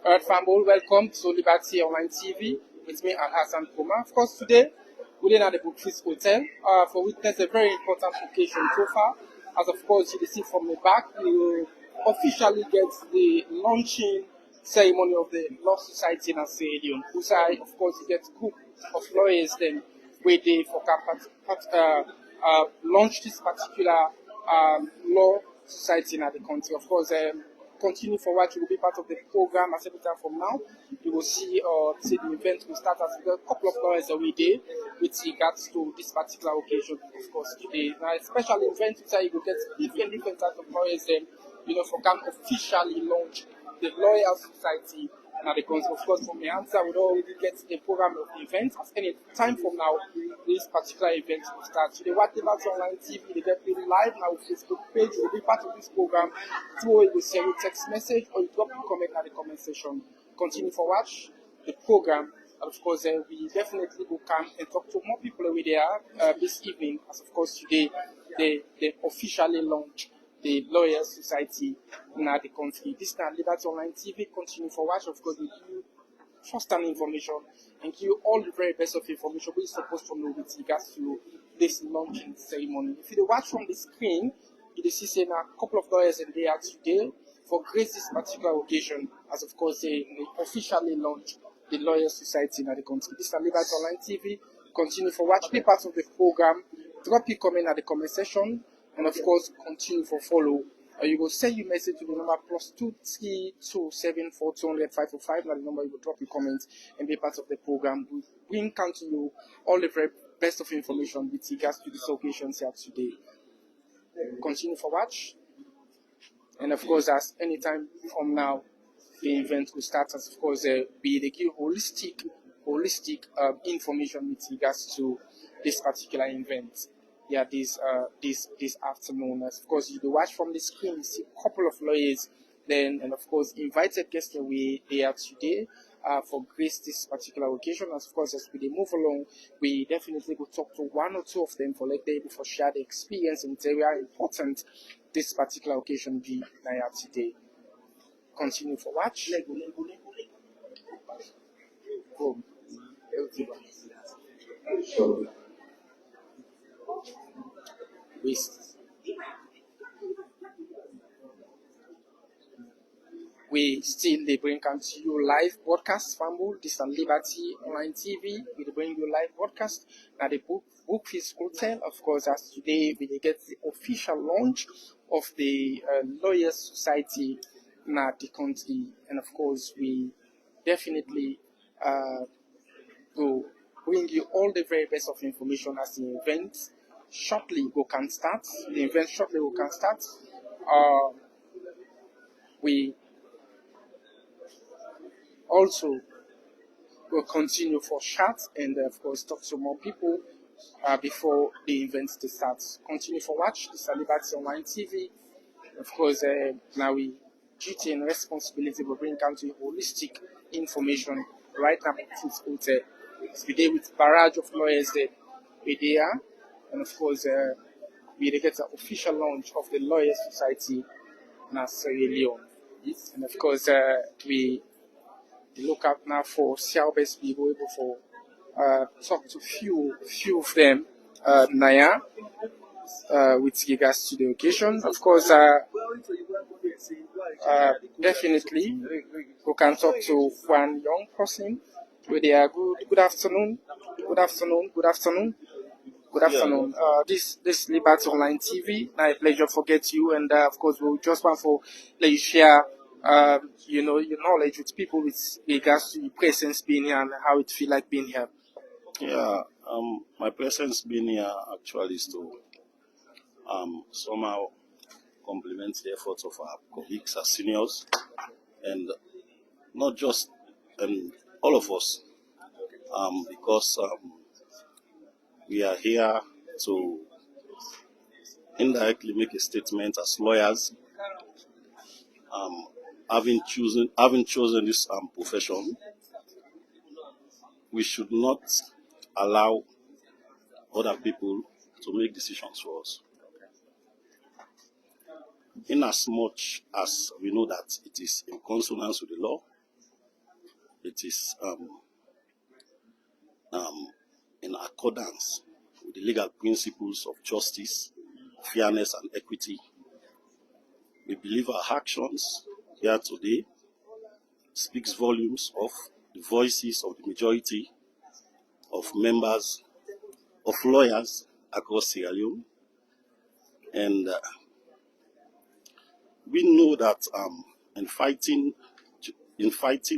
Alright, Fambol, welcome to Liberty Online TV with me and Hassan Kuma. Of course, today we're at the Brookfield Hotel for witness a very important occasion so far. As of course, you see from the back, you officially get the launching ceremony of the Law Society in Sierra Leone. Usai, of course, you get a group of lawyers then where they for launch this particular law society in the country. Of course, continue for what you will be part of the program as every time from now. You will see the event will start as a couple of hours a day with regards to this particular occasion, of course, today. Now, especially event you will get different types of lawyers for can officially launch the Lawyer Society and the country. Of course, from the answer, we don't already get the program of the event. At any time from now, this particular event will start. So they watch the Liberty Online TV, they get played live now with Facebook page. You will be part of this program. Through you will send a text message or you drop a comment in the comment section. Continue for watch the program. And of course, we definitely will come and talk to more people over there this evening. As of course, today they officially launch the Lawyers Society in the country. This time, Liberty Online TV continue for watch. Of course, we give you first-hand information and give you all the very best of information we're supposed to know with regards to this launching ceremony. If you watch from the screen, you will see a couple of lawyers in there today for grace this particular occasion, as of course they officially launch the Lawyers Society in the country. This is Liberty Online TV. Continue for watch. Be part of the program. Drop your comment at the comment section. And of course, continue for follow. You will send your message to the number +23274200505. Now the number you will drop your comments and be part of the program. We bring to you all the very best of information with regards to this occasion here today. Continue for watch. And of course, as any time from now, the event will start. As of course, we give holistic information with regards to this particular event. Yeah, this afternoon. As of course, you will watch from the screen. You see a couple of lawyers, then, and of course, invited guests away there today for grace this particular occasion. As of course, as we move along, we definitely will talk to one or two of them for like they before share the experience and tell you how important this particular occasion be today. Continue for watch. Go. We still bring to you live broadcast from this is Liberty Online TV. We bring you live broadcast at the Brookfield Hotel. Of course, as today we get the official launch of the Lawyers Society in the country, and of course we definitely will bring you all the very best of information as the event shortly can start. The event shortly can start. We also will continue for chat and of course talk to more people before the event starts. Continue for watch. This is Liberty Online TV. Of course, now we duty and responsibility will bring down to holistic information right now. Today with barrage of lawyers there, and of course we get the official launch of the Lawyers Society in Sierra Leone. And of course we look up now for best people able for talk to few of them Naya with regards to the occasion. Of course definitely we can talk to one young person where they are good afternoon. This Liberty Online TV. A pleasure for get you, and of course we'll just want for let you share your knowledge with people with regards to your presence being here and how it feel like being here. Yeah, my presence being here actually is to somehow complement the efforts of our colleagues as seniors, and not just all of us, because we are here to indirectly make a statement as lawyers, having chosen this profession. We should not allow other people to make decisions for us. in as much as we know that it is in consonance with the law, it is in accordance with the legal principles of justice, fairness, and equity. We believe our actions here today speaks volumes of the voices of the majority of members of lawyers across Sierra Leone, and we know that in fighting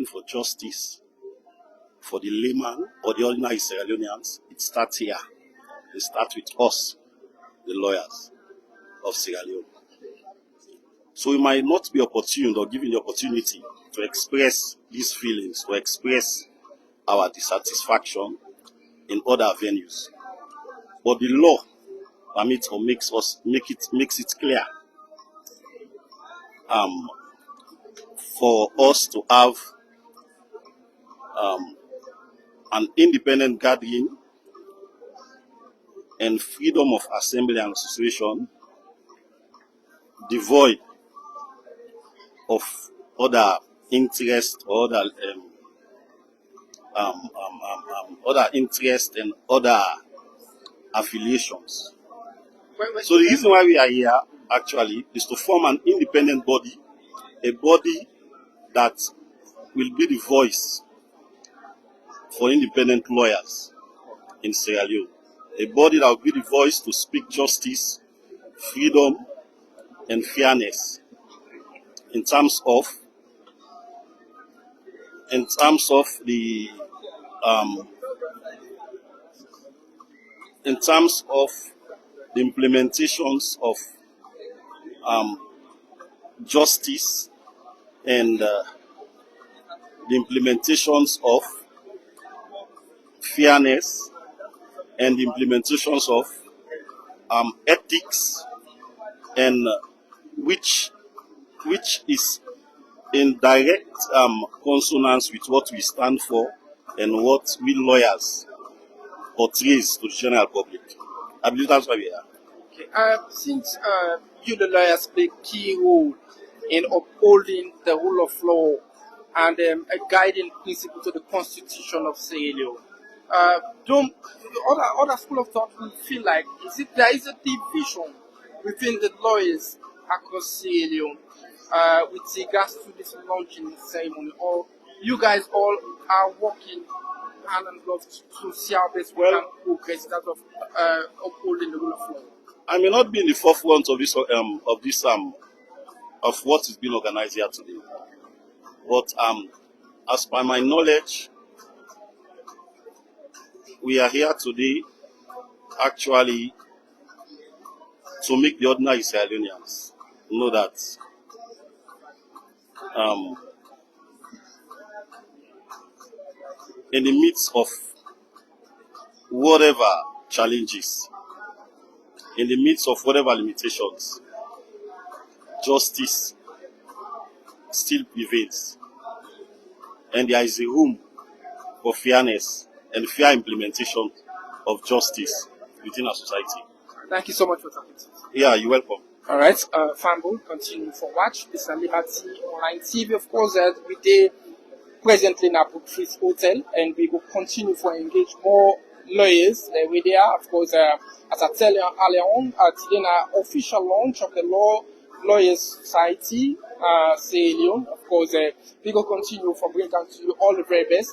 for justice for the layman or the ordinary Sierra Leoneans, it starts here. It starts with us, the lawyers of Sierra Leone. So we might not be opportune or given the opportunity to express these feelings, to express our dissatisfaction in other venues. But the law permits or makes it clear for us to have an independent gathering and freedom of assembly and association, devoid of other interest or other interest and other affiliations. So the reason why we are here actually is to form an independent body, a body that will be the voice for independent lawyers in Sierra Leone, a body that will be the voice to speak justice, freedom, and fairness in terms of the implementations of justice and the implementations of fairness and the implementations of ethics, and which is in direct consonance with what we stand for and what we lawyers portrays to the general public. I believe that's why we are. Okay. Since you, the lawyers, play key role in upholding the rule of law and a guiding principle to the Constitution of Sierra Leone, don't other school of thought will feel like there is a division within the lawyers across Sierra Leone with regards to this launching ceremony, or you guys all are working hand in glove to see how best we can progress in terms of upholding the rule of law? I may not be in the forefront of of what is being organized here today, but as per my knowledge, we are here today actually to make the ordinary Sierra Leoneans know that in the midst of whatever challenges, in the midst of whatever limitations, justice still prevails, and there is a room for fairness and fair implementation of justice within our society. Thank you so much for talking to us. Yeah, you're welcome. All right, fanboy, continue for watch. This is Liberty Online TV. Of course, we did presently in our Brookfield Hotel, and we will continue to engage more lawyers with there. Of course, as I tell you earlier on, today an official launch of the Lawyers Society, Sierra Leone. Of course, we will continue for bringing to you all the very best.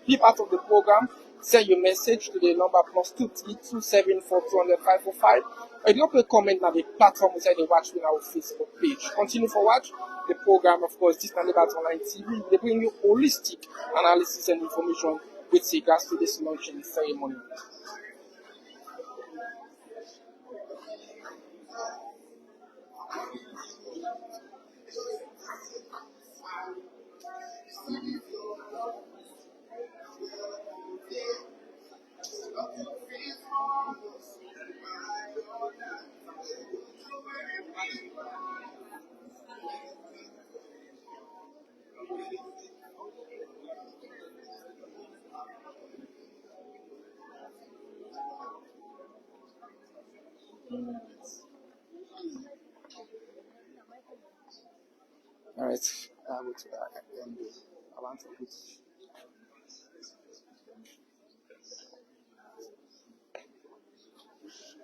Be part of the program. Send your message to the number +23274200545. Or drop a comment on the platform inside the watch with our Facebook page. Continue for watch the program. Of course, this is Liberty Online TV. They bring you holistic analysis and information with regards to this launching ceremony. All right. I want to put.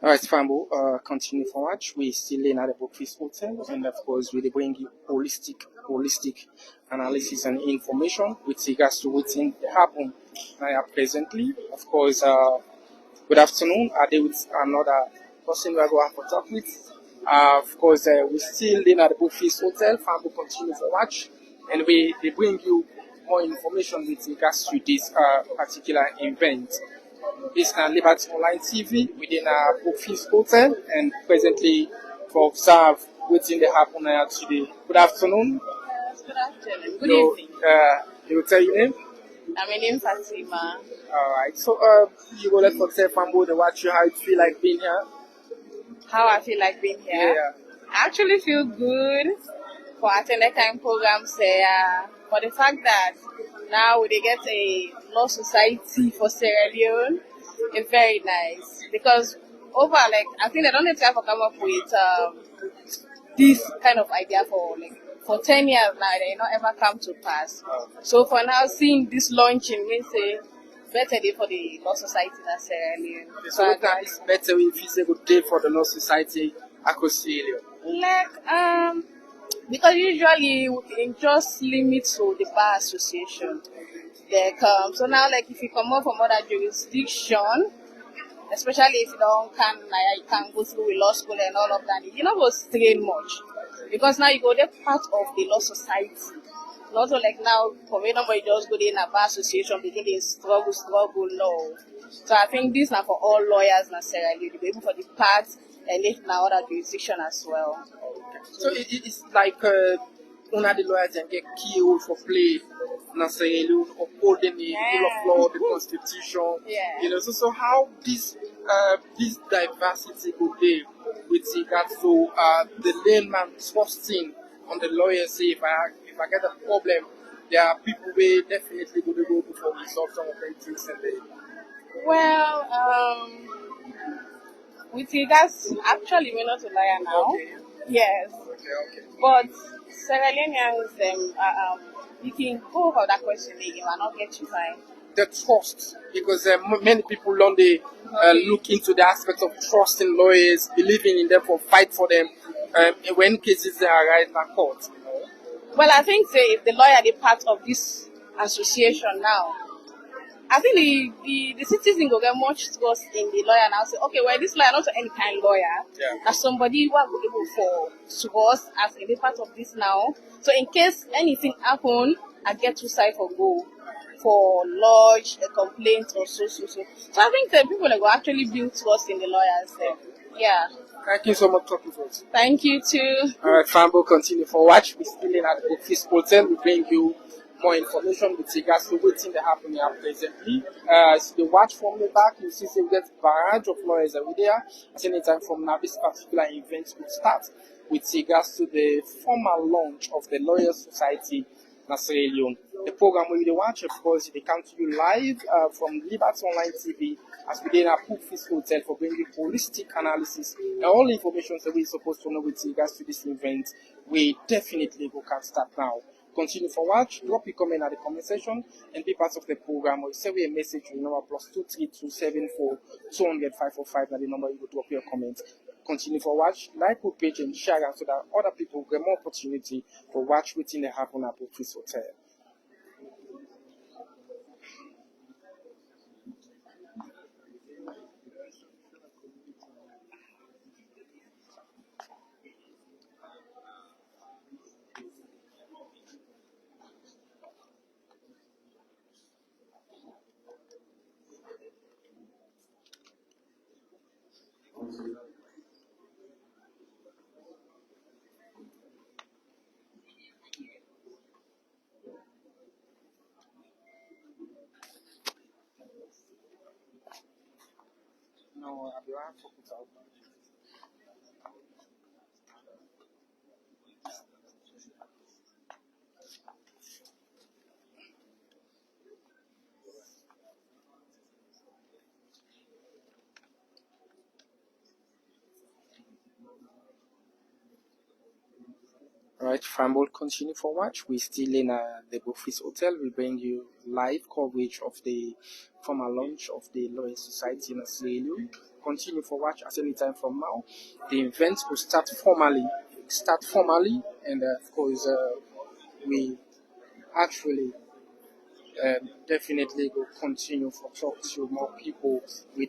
All right, Fambo, continue for watch. We still in at the Bookfist Hotel, and of course, we bring you holistic analysis and information with regards to what's in happen presently. Of course, good afternoon. I deal with another person we are going to talk with. Of course, we still in at the Bookfist Hotel. Fambo continue for watch, and they bring you more information with regards to this particular event. This is Liberty Online TV within our Bookfist Hotel, and presently for observe what's in the happen today. Good afternoon. Good afternoon. Good evening. You will tell your name? My name is Fatima. Alright, so you go let us tell Fambo the watch you how you feel like being here. How I feel like being here? Yeah. I actually feel good for attending kind programs there. For the fact that now they get a law society for Sierra Leone, it's very nice because over I think they don't have to come up with this kind of idea for 10 years now. They not ever come to pass. So for now, seeing this launching means a better day for the law society in Sierra Leone. So what time is better if it's a good day for the law society across Sierra Leone? Because usually it just limits to the bar association. They come. So now if you come up from other jurisdiction, especially if you can go through with law school and all of that, you not go strain much. Because now you go there part of the law society. Not so now for me nobody just go there in a bar association because they struggle, no. So I think this now for all lawyers necessarily, to be able for the part and if now other jurisdiction as well. So it's like one of the lawyers and get key role for play necessarily upholding the rule of law, the constitution. Yeah. So how this diversity would be with regard to the layman trusting on the lawyer. Say if I get a problem, there are people who definitely going to go before we solve some of them things and they. Well, with regards, actually we're not a lawyer now. Okay. Yes. Okay. But Sierra Leoneans, you can go over that question again and not get you fine. The trust, because many people don't look into the aspect of trust in lawyers, believing in them for fight for them when cases arise in court. Well, I think if the lawyer is part of this association now, I think the citizen will get much trust in the lawyer now. Say, okay, well, this lawyer not any kind of lawyer. Yeah. As somebody who are able to us as a part of this now. So in case anything happen, I get to side for go for lodge a complaint or so. So I think that people will actually build trust in the lawyers there. Yeah. Thank you so much for talking to us. Thank you too. All right, Fambo, continue for watch. We're still in at the Bookfist Hotel. We bring you more information with regards to what's in the happening here presently. So the watch from the back, you see we get barrage of lawyers over there. At any time from now, this particular event will start with regards to the formal launch of the Lawyers Society in Sierra Leone. The program where you watch, of course, they come to you live from Liberty Online TV as we did our Bookfist Hotel for bringing holistic analysis and all information that we're supposed to know with regards to this event. We definitely can start now. Continue for watch, drop your comment at the comment section and be part of the program or send me a message to the number +23274 200 545. That's the number you will drop your comment. Continue for watch, like our page and share it so that other people get more opportunity for watch within the happen at Bookfist Hotel. No, I'll be right for out. Right, Frambold continue for watch. We're still in the Buffets Hotel. We bring you live coverage of the formal launch of the Lawyer Society in Sierra Leone. Continue for watch at any time from now. The event will start formally, and of course, we actually definitely will continue for talk to more people. We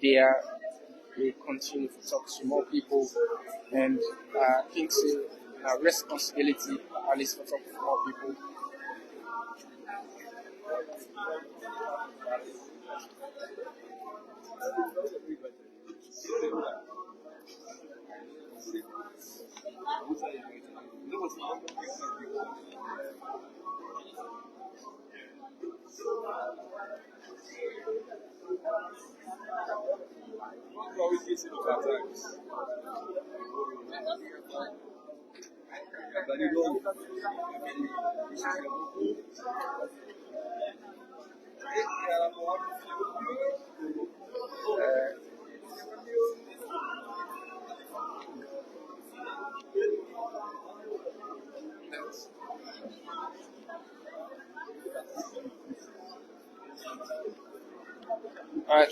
continue to talk to more people, and I think so. Our responsibility, at least for talking to more people.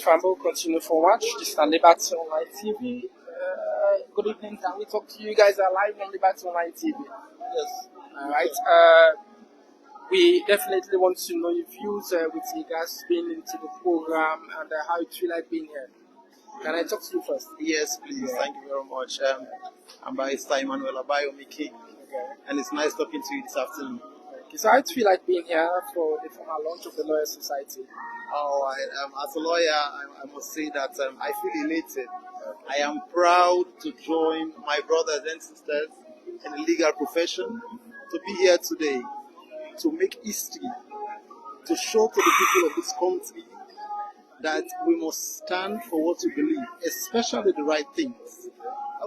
Trambo, continue for watch. This is Liberty Online TV. Good evening. Can we talk to you guys are live on Liberty Online TV? Yes. All right. We definitely want to know your views with regards being into the program and how you feel like being here. Can I talk to you first? Yes, please. Thank you very much. I'm Barrister Emmanuel Abayomiki, and it's nice talking to you this afternoon. Okay, so how do you feel like being here for the formal launch of the Lawyer Society? As a lawyer, I must say that I feel elated. I am proud to join my brothers and sisters in the legal profession to be here today to make history, to show to the people of this country that we must stand for what we believe, especially the right things.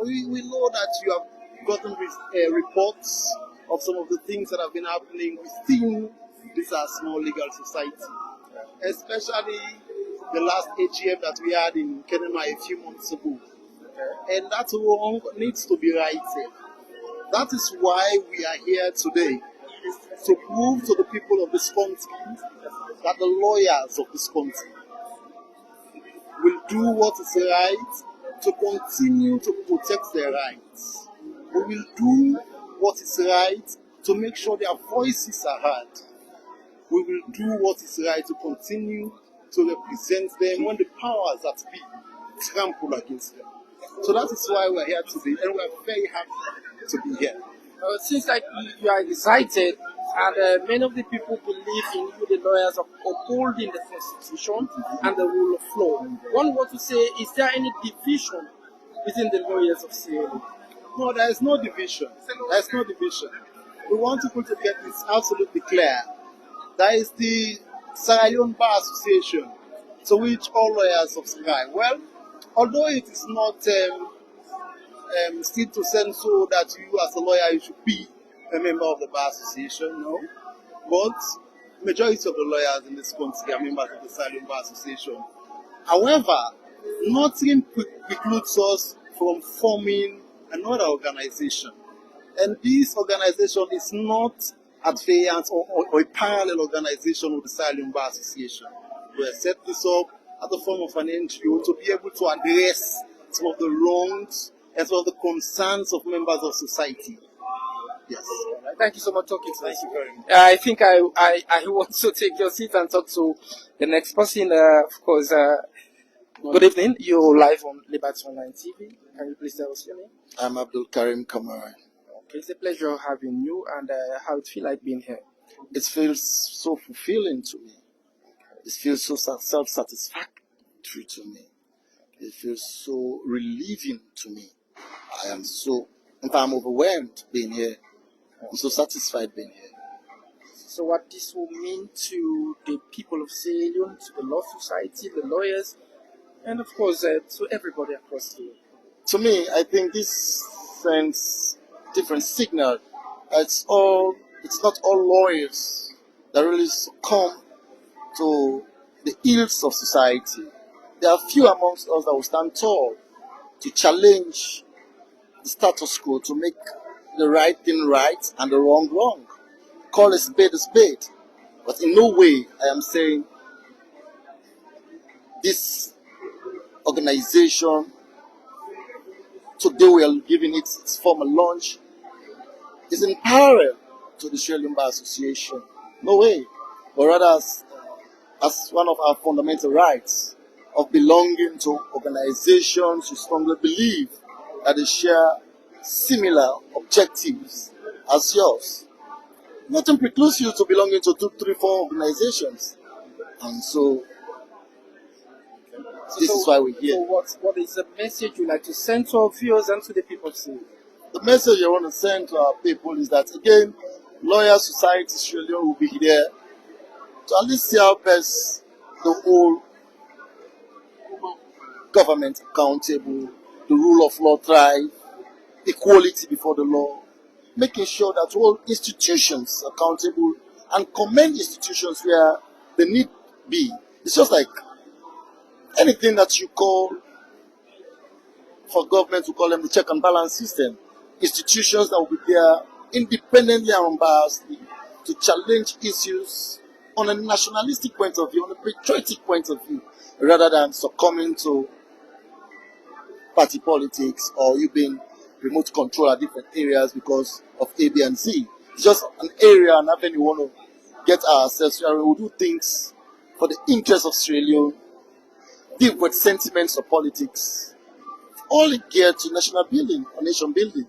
We know that you have gotten reports of some of the things that have been happening within this small legal society, especially the last AGM that we had in Kenema a few months ago. And that wrong needs to be righted. That is why we are here today, to prove to the people of this country that the lawyers of this country will do what is right to continue to protect their rights. We will do what is right to make sure their voices are heard. We will do what is right to continue to represent them when the powers that be trample against them. So that is why we are here today, and we are very happy to be here. It seems like you are excited, and many of the people believe in you, the lawyers, of upholding the Constitution and the rule of law. One word to say, is there any division within the lawyers of Sierra Leone? No, there is no division. There is no division. We want people to get this absolutely clear. There is the Sierra Leone Bar Association, to which all lawyers subscribe. Well, although it is not still to send so that you as a lawyer you should be a member of the Bar Association, no. But majority of the lawyers in this country are members of the Sierra Leone Bar Association. However, nothing precludes us from forming another organization. And this organization is not at variance or a parallel organization with the Sierra Leone Bar Association. We have set this up as a form of an NGO to be able to address some of the wrongs and some of the concerns of members of society. Yes. Thank you so much for talking to us. Thank you very much. I think I want to take your seat and talk to the next person. Of course, good evening. You're live on Liberty Online TV. Can you please tell us your name? I'm Abdul Karim Kamara. Okay, it's a pleasure having you, and how it feel like being here. It feels so fulfilling to me. It feels so self-satisfactory to me. It feels so relieving to me. I'm overwhelmed being here. I'm so satisfied being here. So what this will mean to the people of Sierra Leone, to the Law Society, the lawyers, and of course to everybody across the world. To me, I think this sends different signal. It's not all lawyers that really succumb to the ills of society. There are few amongst us that will stand tall to challenge the status quo, to make the right thing right and the wrong wrong. Call a spade a spade. But in no way I am saying this organization, today we are giving it its formal launch, is in parallel to the Sierra Leone Bar Association. No way. But rather as one of our fundamental rights of belonging to organizations who strongly believe that they share similar objectives as yours. Nothing precludes you to belonging to 2, 3, 4 organizations. And so this is why we're here. So what is the message you like to send to our viewers and to the people too? The message I want to send to our people is that, again, Lawyer Society Sierra Leone will be there to at least help us the whole government accountable, the rule of law thrive, equality before the law, making sure that all institutions are accountable and commend institutions where they need be. It's just like anything that you call for government to call them the check and balance system. Institutions that will be there independently and unbiasedly to challenge issues on a nationalistic point of view, on a patriotic point of view, rather than succumbing to party politics or you being remote control at different areas because of A, B, and C. It's just an area and avenue we want to get ourselves where we will do things for the interest of Sierra Leone, deal with sentiments of politics, all geared to national building or nation building.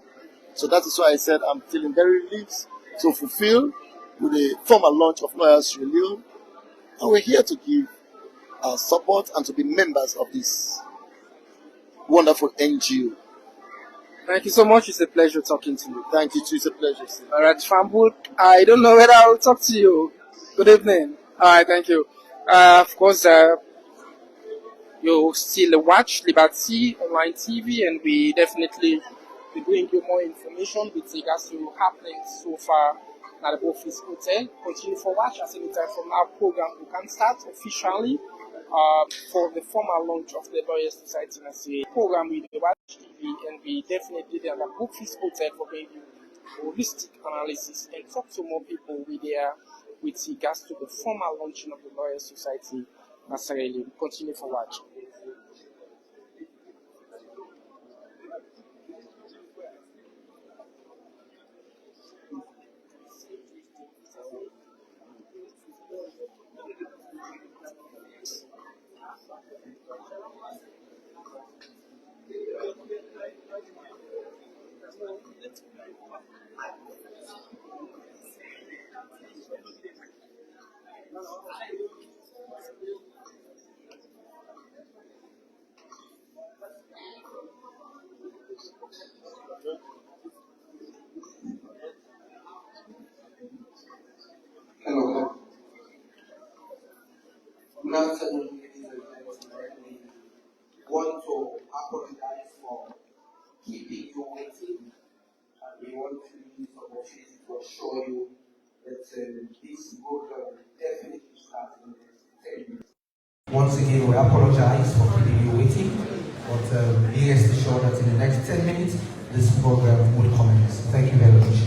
So that is why I said I'm feeling very relieved to fulfill with the formal launch of Lawyers Sierra Leone. And we're here to give our support and to be members of this wonderful NGO. Thank you so much. It's a pleasure talking to you. Thank you too. It's a pleasure. All right, Fambul, I don't know whether I'll talk to you. Good evening. All right, thank you. Of course, you still watch Liberty Online TV, and we definitely will bring you more information with regards to happenings so far at the Office Hotel. Continue for watch as any time from our program. We can start officially for the formal launch of the Lawyers Society Nasi program with the Watch TV, and we definitely did at the Office Hotel for bringing you holistic analysis and talk to more people with regards to the formal launching of the Lawyers Society Nasi. Continue for watch. Hello. Good afternoon, ladies and gentlemen. We want to apologize for keeping you waiting, and we want to use the opportunity to assure you that this program will definitely start in the next 10 minutes. Once again, we apologize for keeping you waiting, but be rest assured that in the next 10 minutes, this program will commence. Thank you very much.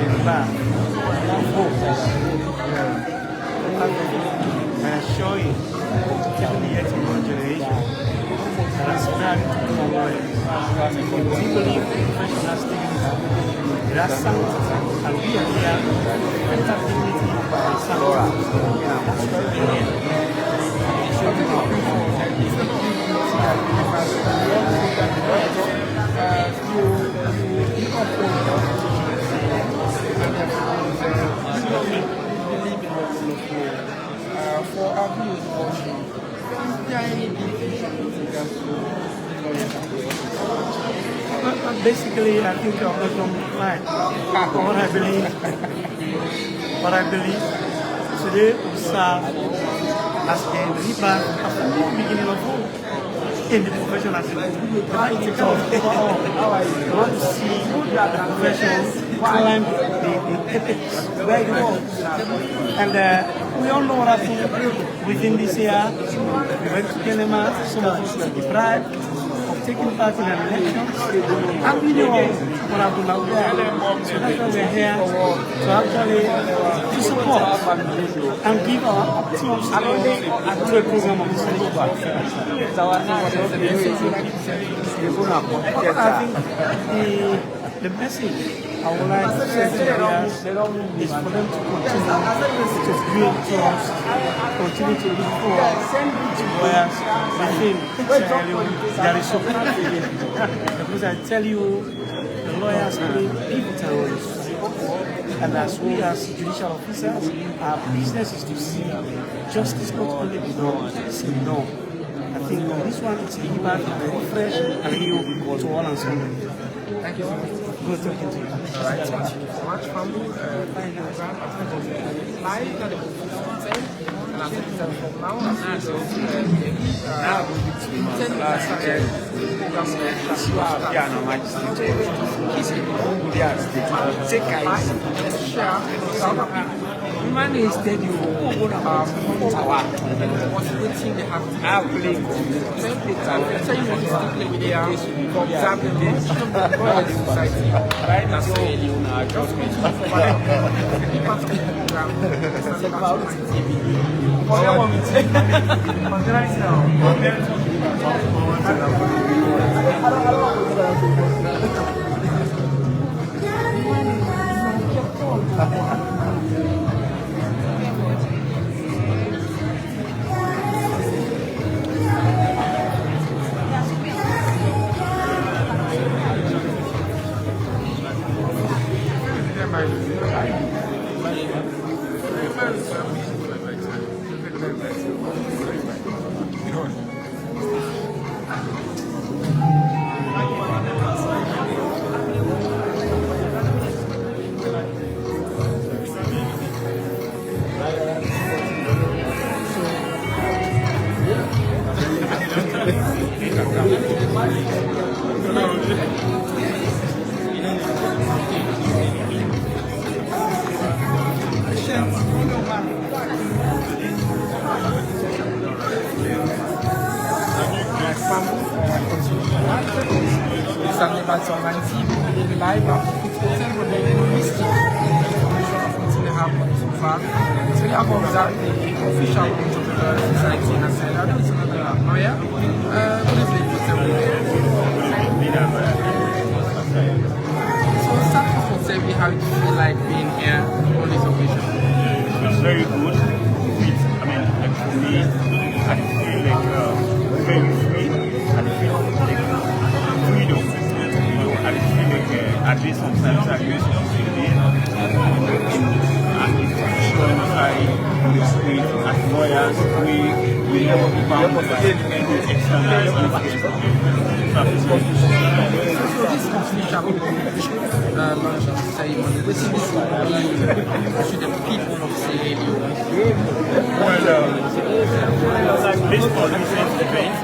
the bar. Hope. I assure you, even the yet young generation that aspire to become a lawyer, we believe professional status. There are some, and we are here, mental dignity and some. That's why we are for our views also, is there any definition with regards to basically, I think I'm not going to lie. What I believe, today we serve as a rebirth after the beginning of all in the profession as a right to I want to see the profession climb the apex where it was. And we all know what happened within this year. We went to Kenema, some of us were deprived of taking part in an election. And we know what happened out there. So that's why we're here to actually to support and give our tools to a program of this I think the message I would like to say to the players is for them to continue to build trust, continue to look forward to where there is support. Because I tell you, the lawyers play pivotal roles. And as we as judicial officers, our business is to see justice not only be done, it's be done. I think this one is a impact very fresh and new to all and sundry. Thank you so much. Good talking to you. All right, thank you so much, family. Thank you, live at the and I think that from now on, so Women is steady. Possibility they have to play. Tell you what they are for example, the society. Right now, so just continue for part of the program. How do you feel like being here on this occasion? It's very good. I feel like very free. I feel like freedom. I feel like at least sometimes I use it showing us as lawyers, we never be bound by any external so this official ceremony, what is this mean to the people of Sierra Leone? This recent event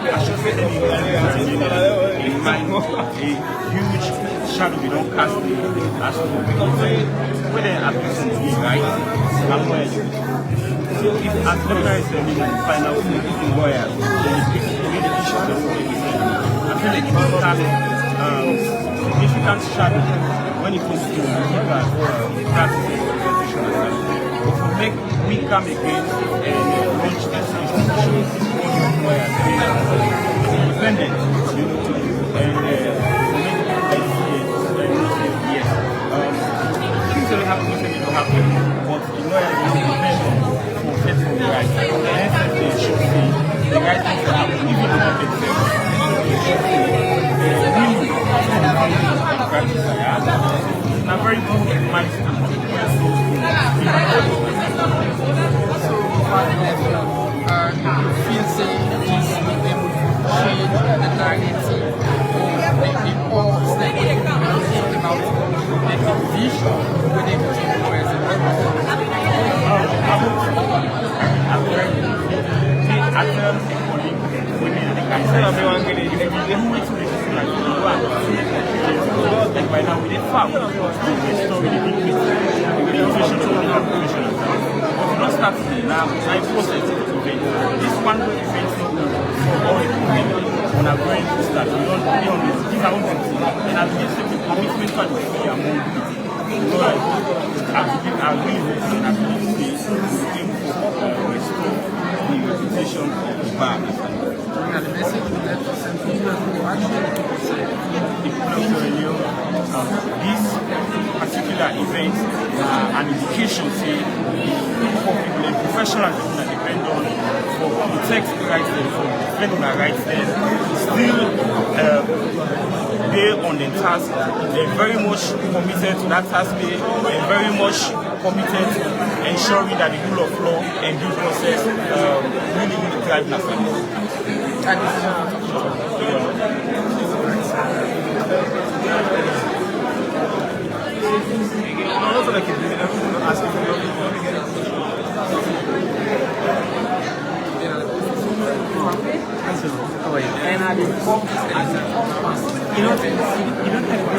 in mind a huge shadow we don't cast as to because when they are present to be right, I'm where so if Antonio is the final lawyer, then it takes the issue of the I feel like it will cast significant shadow when it comes to practicing representation as well. But for make we come again and launch this institution for the employers, independent, you know, and make yes. Things don't happen, things don't happen, but the lawyers will depend for faithful the right. And hence they should see the right things that happen, even if it makes sense. A very good milestone. Feel saying this with them change the narrative or the importance that they about the vision with them to by now with a farm, not start today now. I process it event. This one event for all the people when I'm going to start. We don't give our own things. And I've been saying commitment to be among people. So I've been agreeing and I've been saying to restore the reputation of the bar. And the message is that people who actually this particular event an indication say for people and professionals that depend on for protect the rights there, for defend their rights there, still they on the task. They're very much committed to that task. They're very much committed to ensuring that the rule of law and due process really drive nationalism. and I did focus you don't have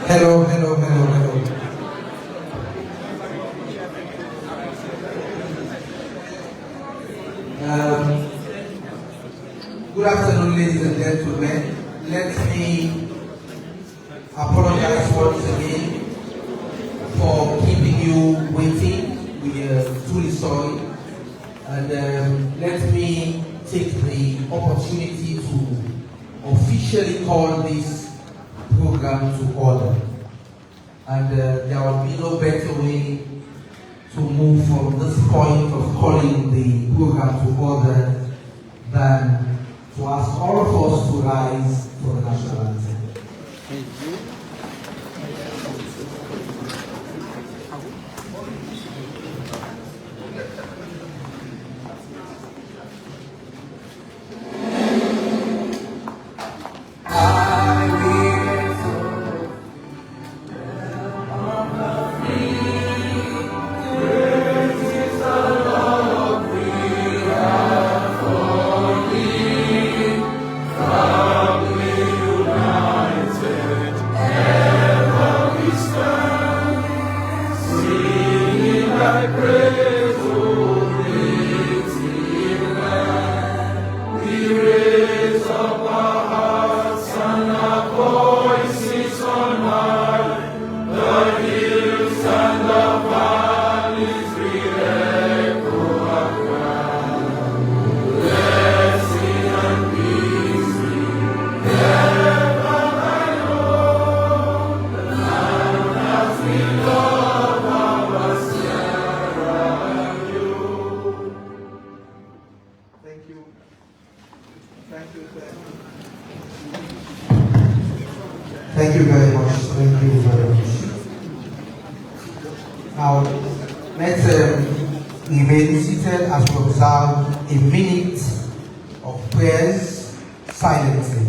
Hello. Good afternoon, ladies and gentlemen. Let me apologize once again for keeping you waiting. We are truly sorry. And let me take the opportunity to officially call this program to order. And there will be no better way to move from this point of calling the program to order than to ask all of us to rise for the national anthem. Thank you. Thank you very much. Thank you very much. Now, let's remain seated as we observe a minute of prayers silently.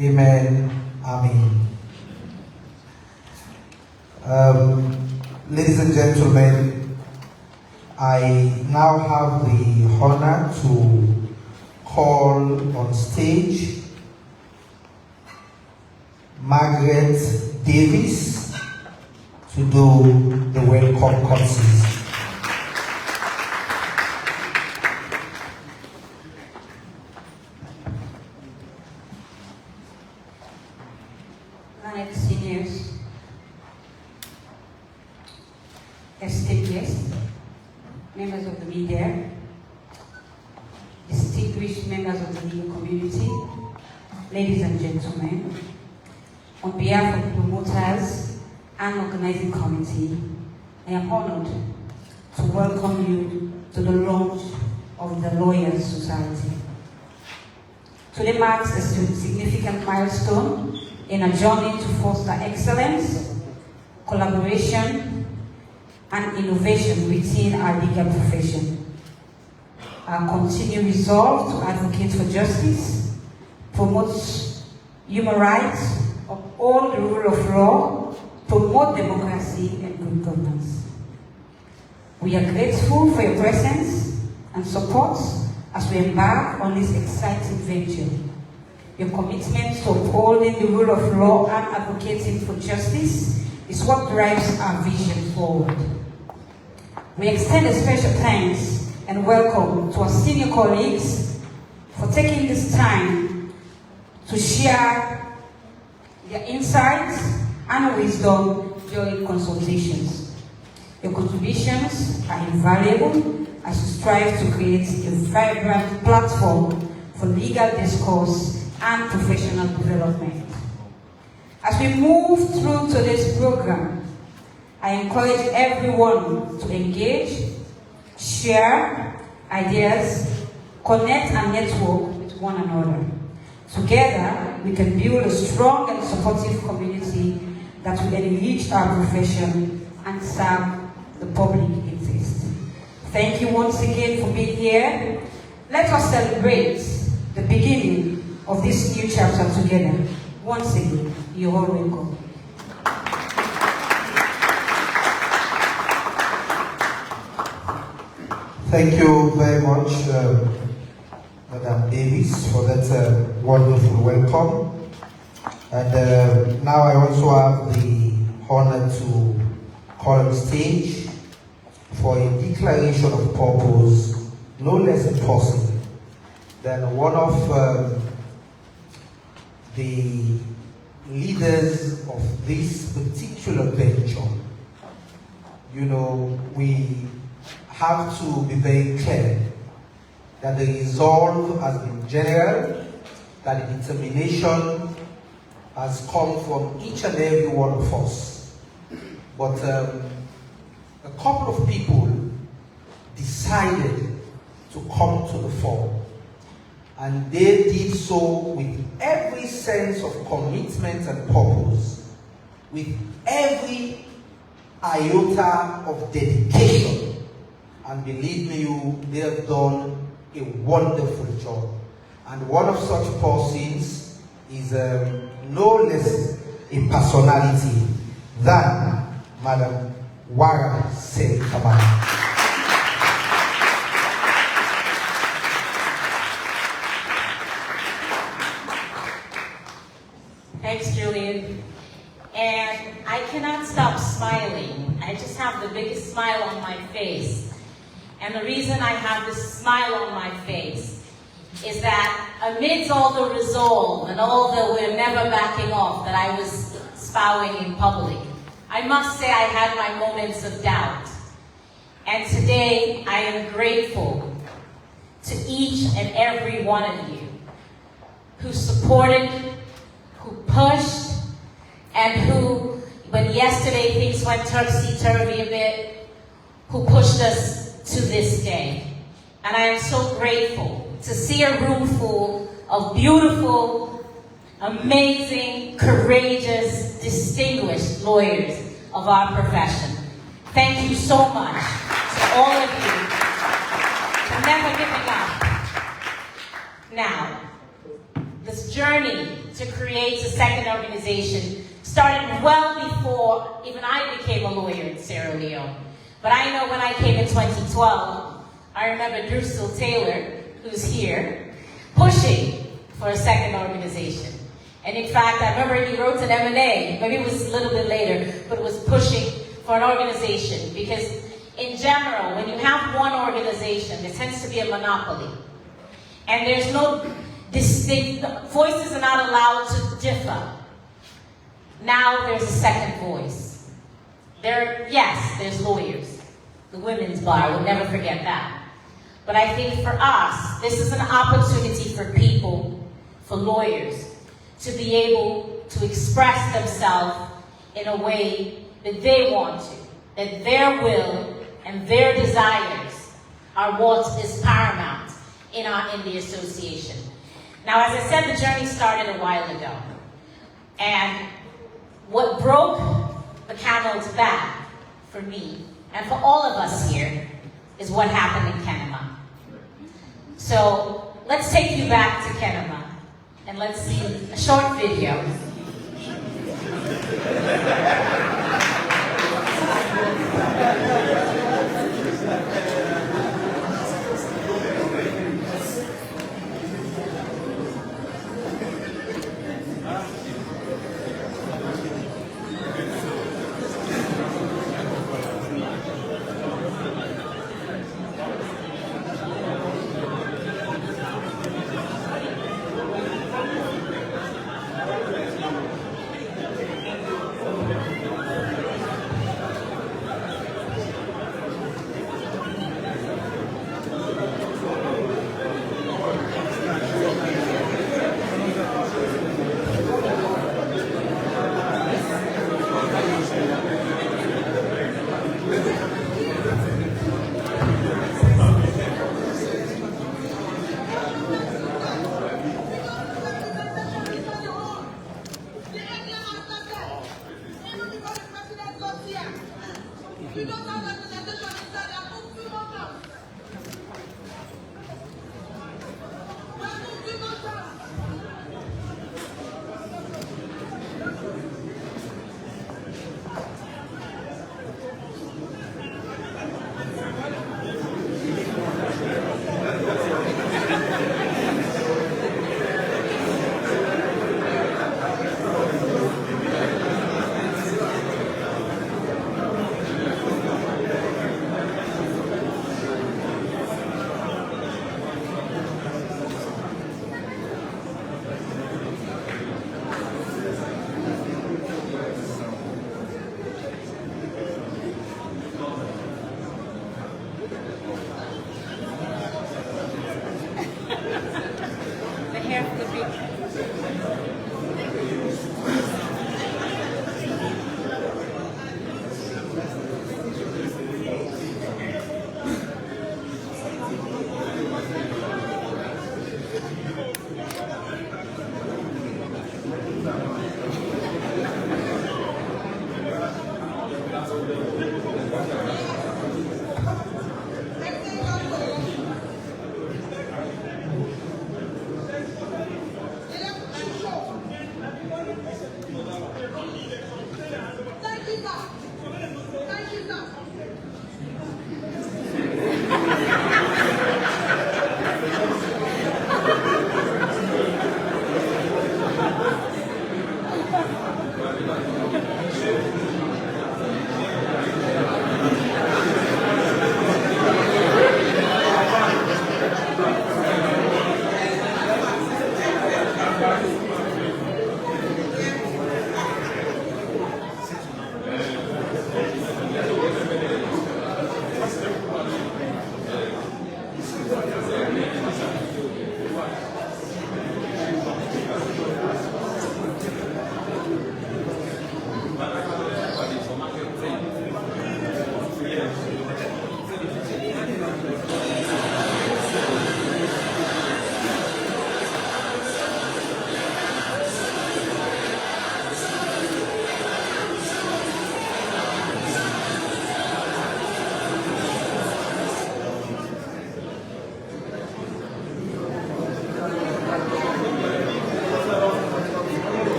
Amen. Amen. Ladies and gentlemen, I now have the honor to call on stage Margaret Davis to do the welcome concert. Honored seniors, esteemed guests, members of the media, distinguished members of the legal community, ladies and gentlemen, on behalf of the promoters and organizing committee, I am honored to welcome you to the launch of the Lawyers Society. Today marks a significant milestone in a journey to foster excellence, collaboration, and innovation within our legal profession. Our continued resolve to advocate for justice, promote human rights, uphold the rule of law, promote democracy and good governance. We are grateful for your presence and support as we embark on this exciting venture. Your commitment to upholding the rule of law and advocating for justice is what drives our vision forward. We extend a special thanks and welcome to our senior colleagues for taking this time to share their insights and wisdom during consultations. Your contributions are invaluable as we strive to create a vibrant platform for legal discourse and professional development. As we move through today's program, I encourage everyone to engage, share ideas, connect and network with one another. Together, we can build a strong and supportive community that will enrich our profession and serve the public interest. Thank you once again for being here. Let us celebrate the beginning of this new chapter together. Once again, you're all welcome. Thank you very much, Madam Davis, for that wonderful welcome. And now I also have the honor to call on stage for a declaration of purpose, no less impossible than one of the leaders of this particular venture. You know, we have to be very clear that the resolve has been general, that the determination has come from each and every one of us. But a couple of people decided to come to the fore. And they did so with every sense of commitment and purpose, with every iota of dedication. And believe me, they have done a wonderful job. And one of such persons is no less a personality than Madam Wara Sekamana. Thanks, Julian. And I cannot stop smiling. I just have the biggest smile on my face. And the reason I have this smile on my face is that amidst all the resolve and all the we're never backing off that I was spouting in public, I must say I had my moments of doubt. And today I am grateful to each and every one of you who supported, who pushed, and who, when yesterday things went topsy-turvy a bit, who pushed us to this day. And I am so grateful to see a room full of beautiful, amazing, courageous, distinguished lawyers of our profession. Thank you so much to all of you for never giving up. Now, this journey to create a second organization started well before even I became a lawyer in Sierra Leone. But I know when I came in 2012, I remember Drusel Taylor, who's here, pushing for a second organization. And in fact, I remember he wrote an M&A, maybe it was a little bit later, but it was pushing for an organization. Because in general, when you have one organization, there tends to be a monopoly. And there's no distinct, voices are not allowed to differ. Now there's a second voice. Yes, there's lawyers. The women's bar, we'll never forget that. But I think for us, this is an opportunity for people, for lawyers, to be able to express themselves in a way that they want to, that their will and their desires are what is paramount in the association. Now, as I said, the journey started a while ago. And what broke the camel's back for me, and for all of us here, is what happened in Kenema. So let's take you back to Kenema, and let's see a short video.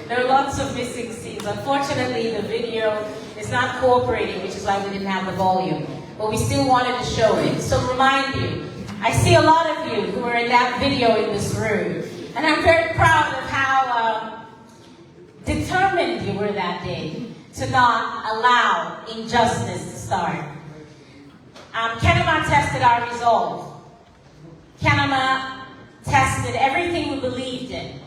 There are lots of missing scenes. Unfortunately, the video is not cooperating, which is why we didn't have the volume. But we still wanted to show it. So remind you, I see a lot of you who were in that video in this room. And I'm very proud of how determined you were that day to not allow injustice to start. Kenema tested our resolve. Kenema tested everything we believed in.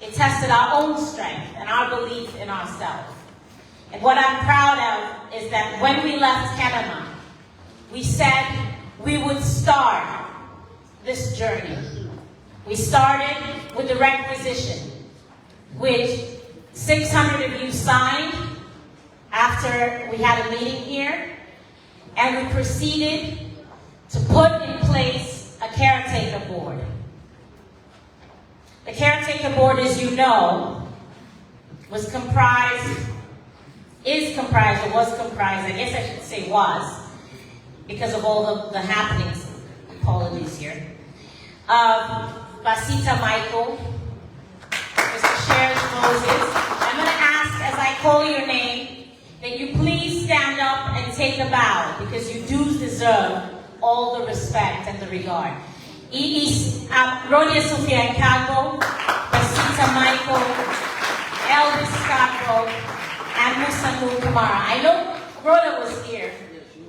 It tested our own strength and our belief in ourselves. And what I'm proud of is that when we left Kenema, we said we would start this journey. We started with the requisition, which 600 of you signed after we had a meeting here, and we proceeded to put in place a caretaker board. The caretaker board, as you know, was comprised, I guess I should say was, because of all the happenings, apologies here, Basita Michael, Mr. Shares Moses. I'm going to ask, as I call your name, that you please stand up and take a bow, because you do deserve all the respect and the regard. Rodia Sofia Nkago, Basita Michael, Elvis Scarborough, and Musa Kamara. I know Rhoda was here,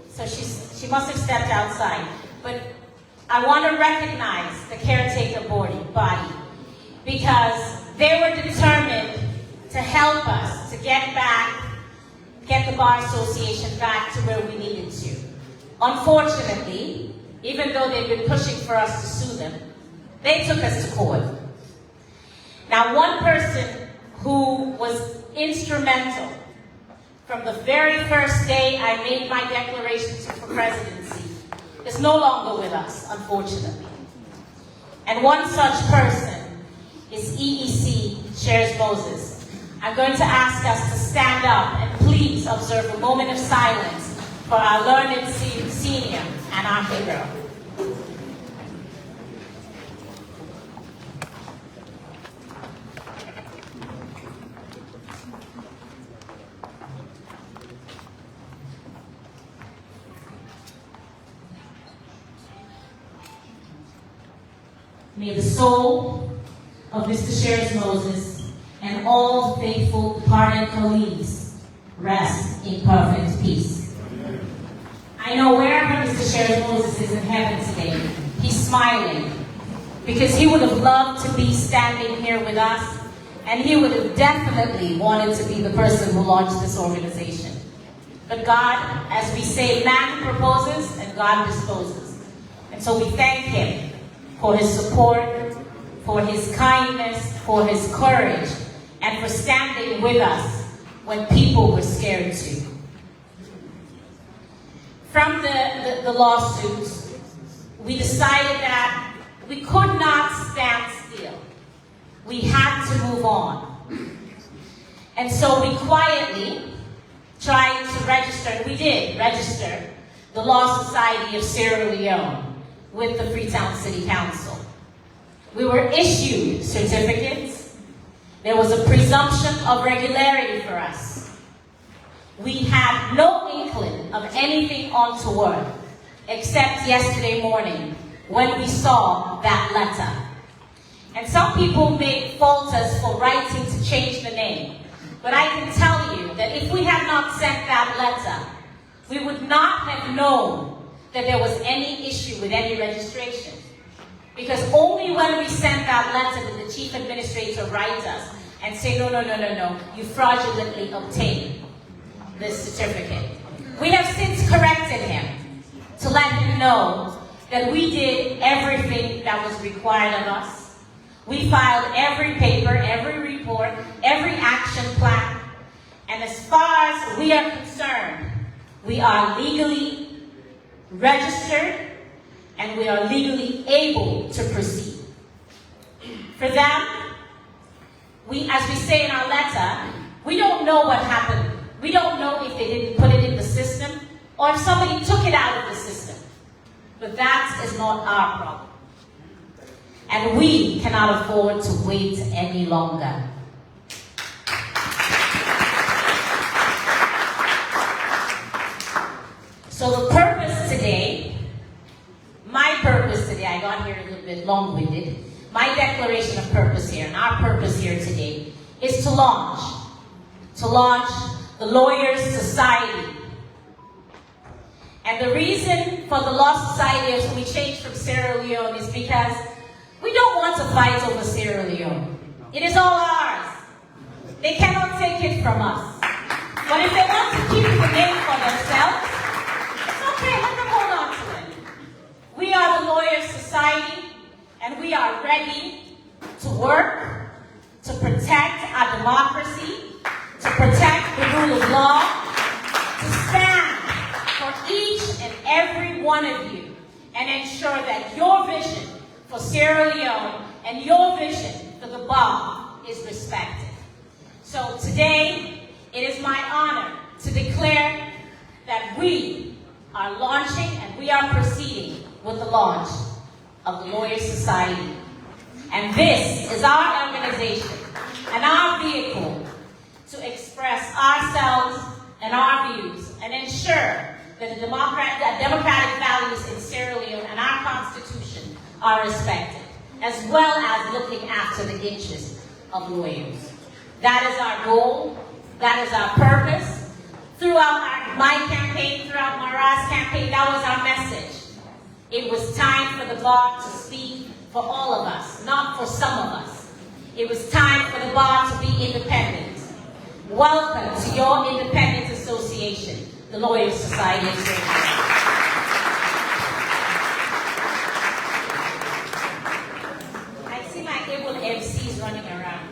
so she must have stepped outside. But I want to recognize the caretaker body, because they were determined to help us to get the Bar Association back to where we needed to. Unfortunately, even though they've been pushing for us to sue them, they took us to court. Now, one person who was instrumental from the very first day I made my declaration for presidency is no longer with us, unfortunately. And one such person is EEC Shares Moses. I'm going to ask us to stand up and please observe a moment of silence for our learned senior and our hero. May the soul of Mr. Shares Moses and all faithful departed colleagues rest in perfect peace. I know wherever Mr. Shares Moses is in heaven today, he's smiling, because he would have loved to be standing here with us, and he would have definitely wanted to be the person who launched this organization. But God, as we say, man proposes and God disposes. And so we thank him for his support, for his kindness, for his courage, and for standing with us when people were scared too. From the lawsuits, we decided that we could not stand still. We had to move on. And so we quietly tried to register, and we did register, the Law Society of Sierra Leone with the Freetown City Council. We were issued certificates. There was a presumption of regularity for us. We had no inkling of anything untoward, except yesterday morning when we saw that letter. And some people may fault us for writing to change the name, but I can tell you that if we had not sent that letter, we would not have known that there was any issue with any registration. Because only when we sent that letter did the chief administrator write us and say, no, you fraudulently obtained this certificate. We have since corrected him to let him know that we did everything that was required of us. We filed every paper, every report, every action plan. And as far as we are concerned, we are legally registered and we are legally able to proceed. For them, as we say in our letter, we don't know what happened. We don't know if they didn't put it in the system or if somebody took it out of the system. But that is not our problem. And we cannot afford to wait any longer. So the purpose today, my purpose today, I got here a little bit long-winded. My declaration of purpose here, and our purpose here today, is to launch the Lawyers Society. And the reason for the Law Society is we changed from Sierra Leone is because we don't want to fight over Sierra Leone. It is all ours. They cannot take it from us. But if they want to keep the name for themselves, it's okay, let them hold on to it. We are the Lawyers Society, and we are ready to work to protect our democracy, to protect the rule of law, to stand for each and every one of you, and ensure that your vision for Sierra Leone and your vision for the bar is respected. So today, it is my honor to declare that we are launching and we are proceeding with the launch of the Lawyers Society. And this is our organization and our vehicle to express ourselves and our views and ensure that the democratic values in Sierra Leone and our Constitution are respected, as well as looking after the interests of lawyers. That is our goal. That is our purpose. Throughout my campaign, throughout Mara's campaign, that was our message. It was time for the bar to speak for all of us, not for some of us. It was time for the bar to be independent. Welcome to your independent association, the Lawyers Society of Sierra Leone. I see my able MCs running around.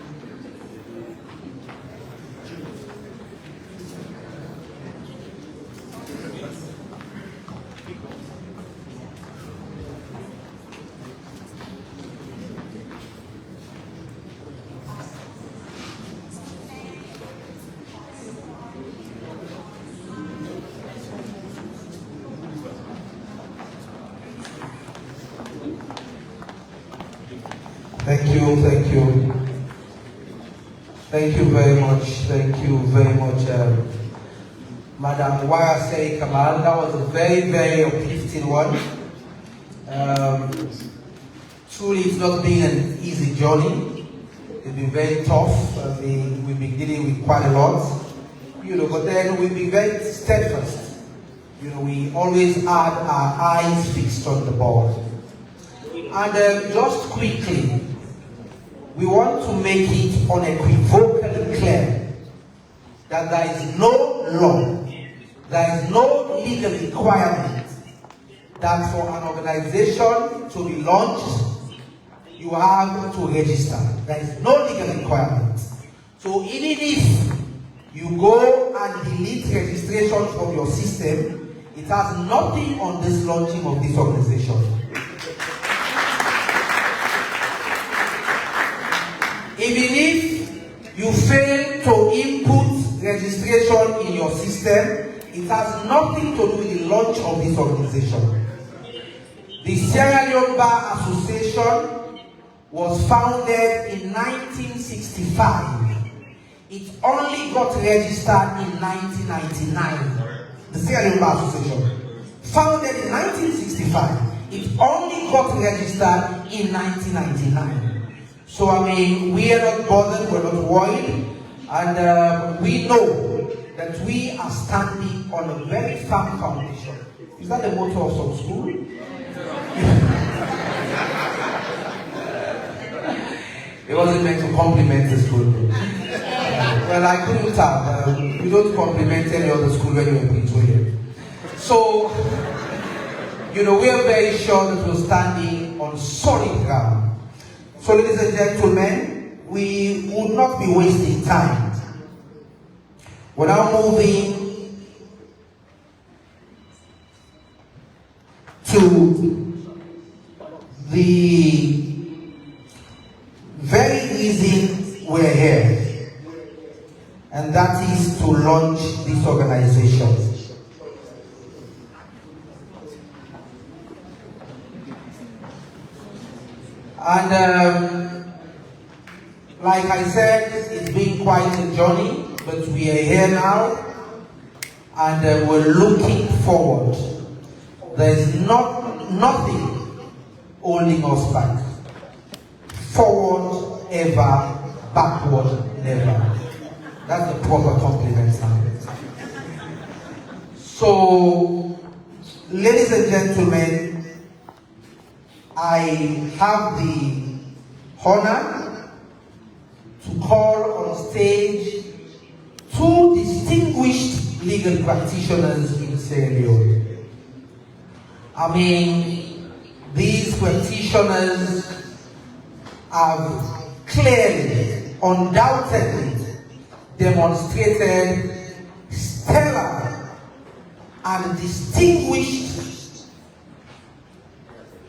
Thank you. Thank you very much. Thank you very much, Madam Warase Kamal. That was a very, very uplifting one. Truly, it's not been an easy journey. It's been very tough. We've been dealing with quite a lot, but then we've been very steadfast. We always had our eyes fixed on the ball. And just quickly, we want to make it unequivocally clear that there is no law, there is no legal requirement that for an organization to be launched, you have to register. There is no legal requirement. So even if you go and delete registration from your system, it has nothing on this launching of this organization. Even if you fail to input registration in your system, it has nothing to do with the launch of this organization. The Sierra Leone Bar Association was founded in 1965. It only got registered in 1999. The Sierra Leone Bar Association, founded in 1965. It only got registered in 1999. So, we are not bothered, we're not worried, and we know that we are standing on a very firm foundation. Is that the motto of some school? It wasn't meant to compliment the school. Well, I couldn't have. We don't compliment any other school when you're in Pretoria. So, we are very sure that we're standing on solid ground. So, ladies and gentlemen, we would not be wasting time. We're now moving to the very reason we're here, and that is to launch this organization. And like I said, it's been quite a journey, but we are here now, and we're looking forward. There's nothing holding us back. Forward ever, backward never. That's the proper compliment sound. So, ladies and gentlemen, I have the honor to call on stage two distinguished legal practitioners in Sierra Leone. I mean, these practitioners have clearly, undoubtedly demonstrated stellar and distinguished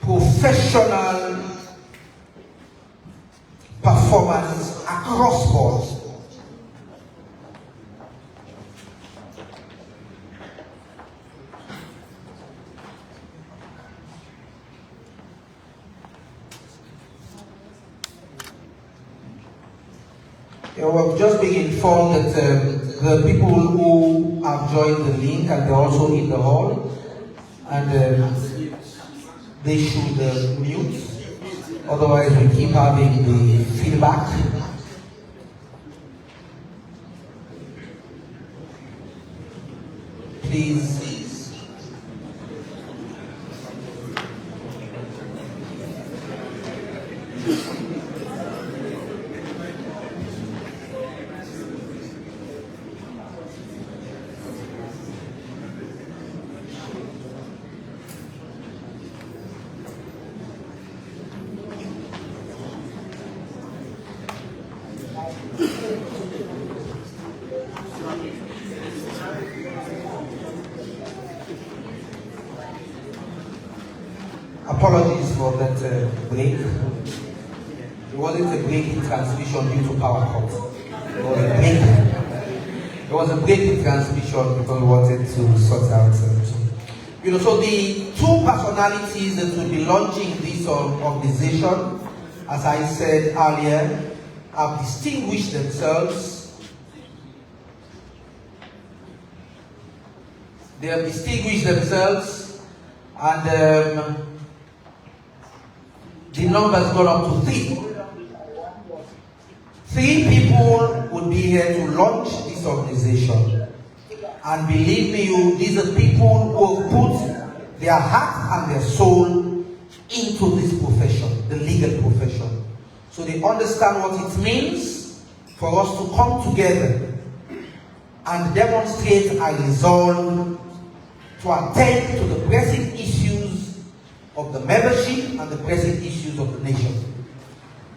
professional performance across board. We've just been informed that the people who have joined the link and they're also in the hall, and they should mute, otherwise we keep having the feedback. Please. Apologies for that break. It wasn't a break in transmission due to power cut. It was a break. It was a break in transmission because we wanted to sort out. So the two personalities that will be launching this organization, as I said earlier, have distinguished themselves. They have distinguished themselves, and the number's gone up to 3. 3 people would be here to launch this organization. And believe me, these are people who have put their heart and their soul into this profession, the legal profession. So they understand what it means for us to come together and demonstrate a resolve to attend to the pressing issues of the membership and the pressing issues of the nation.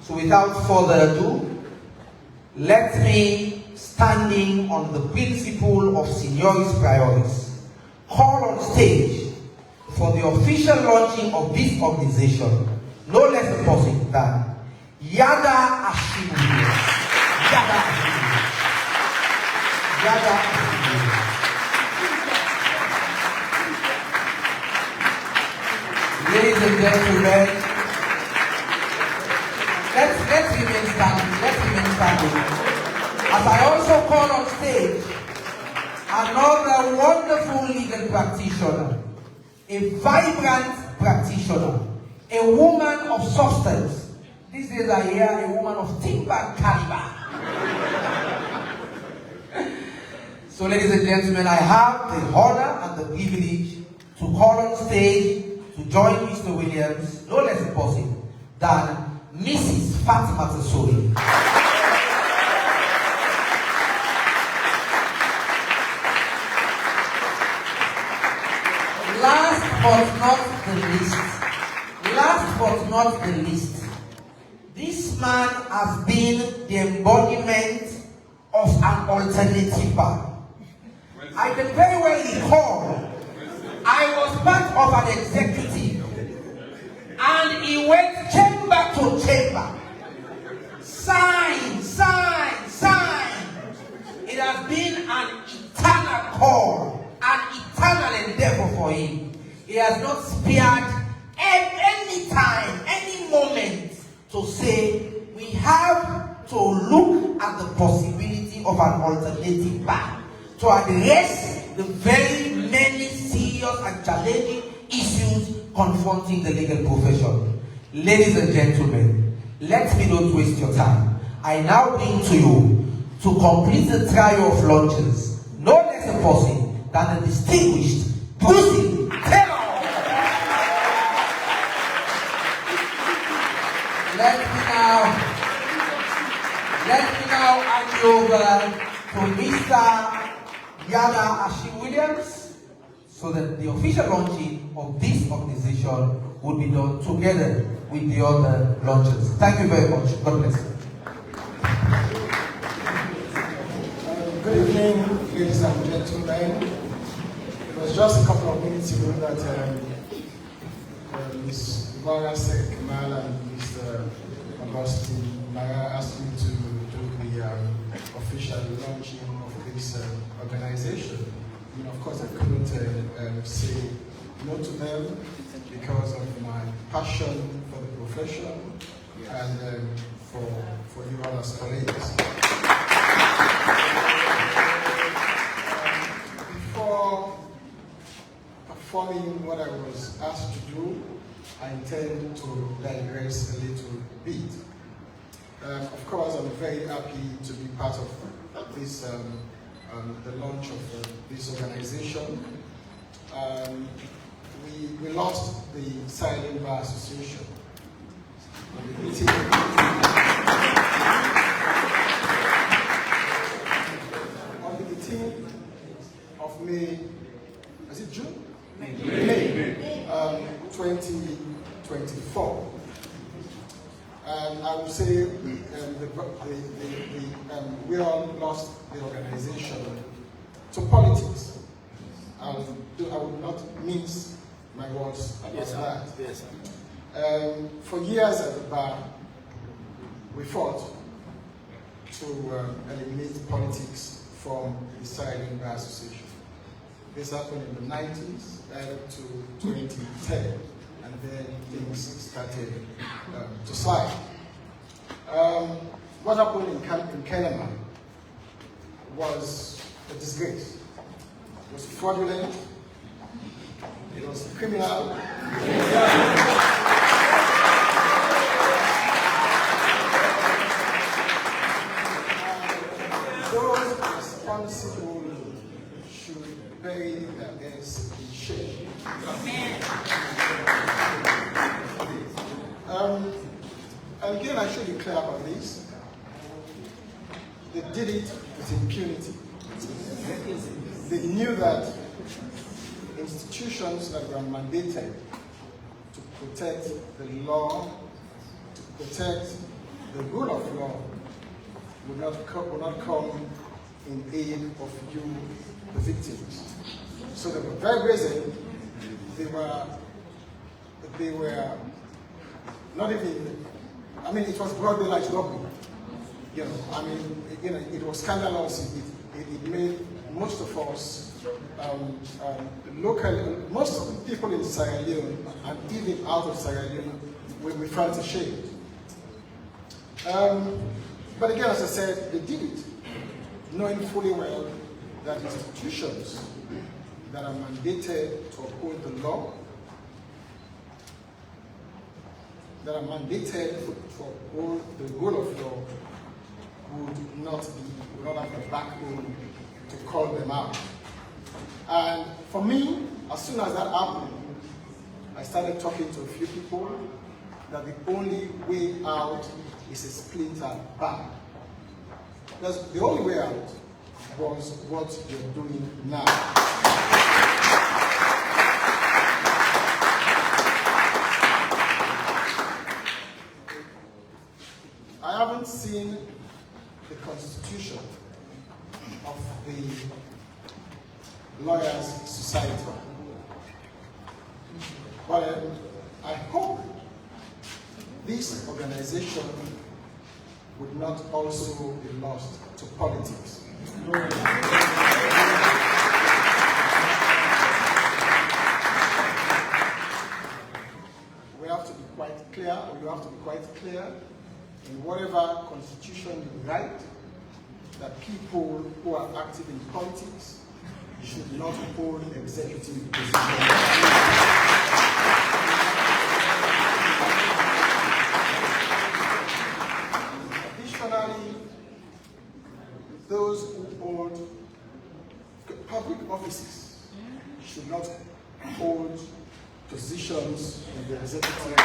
So without further ado, let me, standing on the principle of senioris prioris, call on stage for the official launching of this organization, no less a person than Yada Ashimu. Yada Ashimu. Yada Ashimu. Ladies and gentlemen, let's remain standing. Let's remain standing. As I also call on stage another wonderful legal practitioner, a vibrant practitioner, a woman of substance. These days I hear a woman of timber and caliber. So, ladies and gentlemen, I have the honor and the privilege to call on stage to join Mr. Williams, no less impossible than Mrs. Fatima Tesori. Last but not the least, this man has been the embodiment of an alternative bar. I can very well recall I was part of an executive and he went chamber to chamber. Sign. It has been an eternal call, an eternal endeavor for him. He has not spared any time, any moment look at the possibility of an alternative bar to address the very many serious and challenging issues confronting the legal profession. Ladies and gentlemen, let me not waste your time. I now bring to you, to complete the trio of launches, no less a person than the distinguished Brucey Taylor. Let me now hand over to Mr. Yada Ashim Williams, so that the official launching of this organization will be done together with the other launches. Thank you very much. God bless you. Good evening, ladies and gentlemen. It was just a couple of minutes ago that Ms. Ibarra said Kamal and Mr. Augustine Mara asked me to do the official launching of this organization. And of course, I couldn't say no to them because of my passion for the profession and for you all as colleagues. Before performing what I was asked to do, I intend to digress a little bit. Of course, I'm very happy to be part of this, the launch of this organization. We lost the Silent Bar Association. On the 18th of May, is it June? May 2024. And I would say we all lost the organization to politics. I would not mince my words about that. Yes, For years at the bar, we fought to eliminate politics from the Silent Bar Association. This happened in the 90s, up to 2010, and then things started to slide. What happened in Kenema was a disgrace. It was fraudulent, it was criminal. Those responsible should bury their heads in shame. And again, I should be clear about this. They did it with impunity. They knew that institutions that were mandated to protect the law, to protect the rule of law, would not come in aid of you, the victims. So they were very brazen. They were not even, I mean, it was broad daylight robbery. You know, I mean, you know, it was scandalous. It made most of us local, most of the people in Sierra Leone and even out of Sierra Leone, we felt ashamed. But again, as I said, they did it, knowing fully well that institutions that are mandated to uphold the law, that are mandated to uphold the rule of law, would not have the backbone to call them out. And for me, as soon as that happened, I started talking to a few people that the only way out is a splinter bar. The only way out was what you're doing now. I haven't seen the constitution of the Lawyers Society. But I hope this organization would not also be lost to politics. We have to be quite clear, or you have to be quite clear, in whatever constitution you write that people who are active in politics should not hold executive positions. Additionally, those who hold public offices should not hold positions in the executive.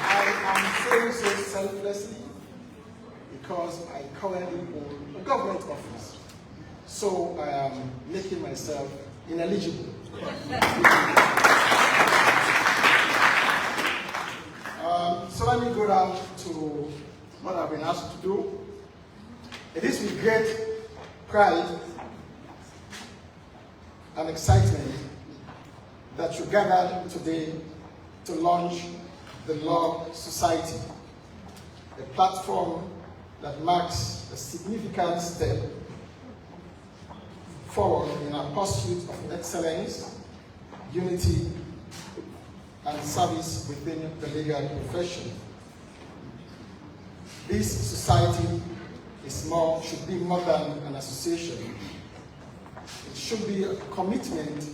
I am saying so selflessly because I currently hold a government office. So I am making myself ineligible. So let me go down to what I've been asked to do. It is with great pride and excitement that you gathered today to launch the Law Society, a platform that marks a significant step forward in our pursuit of excellence, unity, and service within the legal profession. This society should be more than an association. It should be a commitment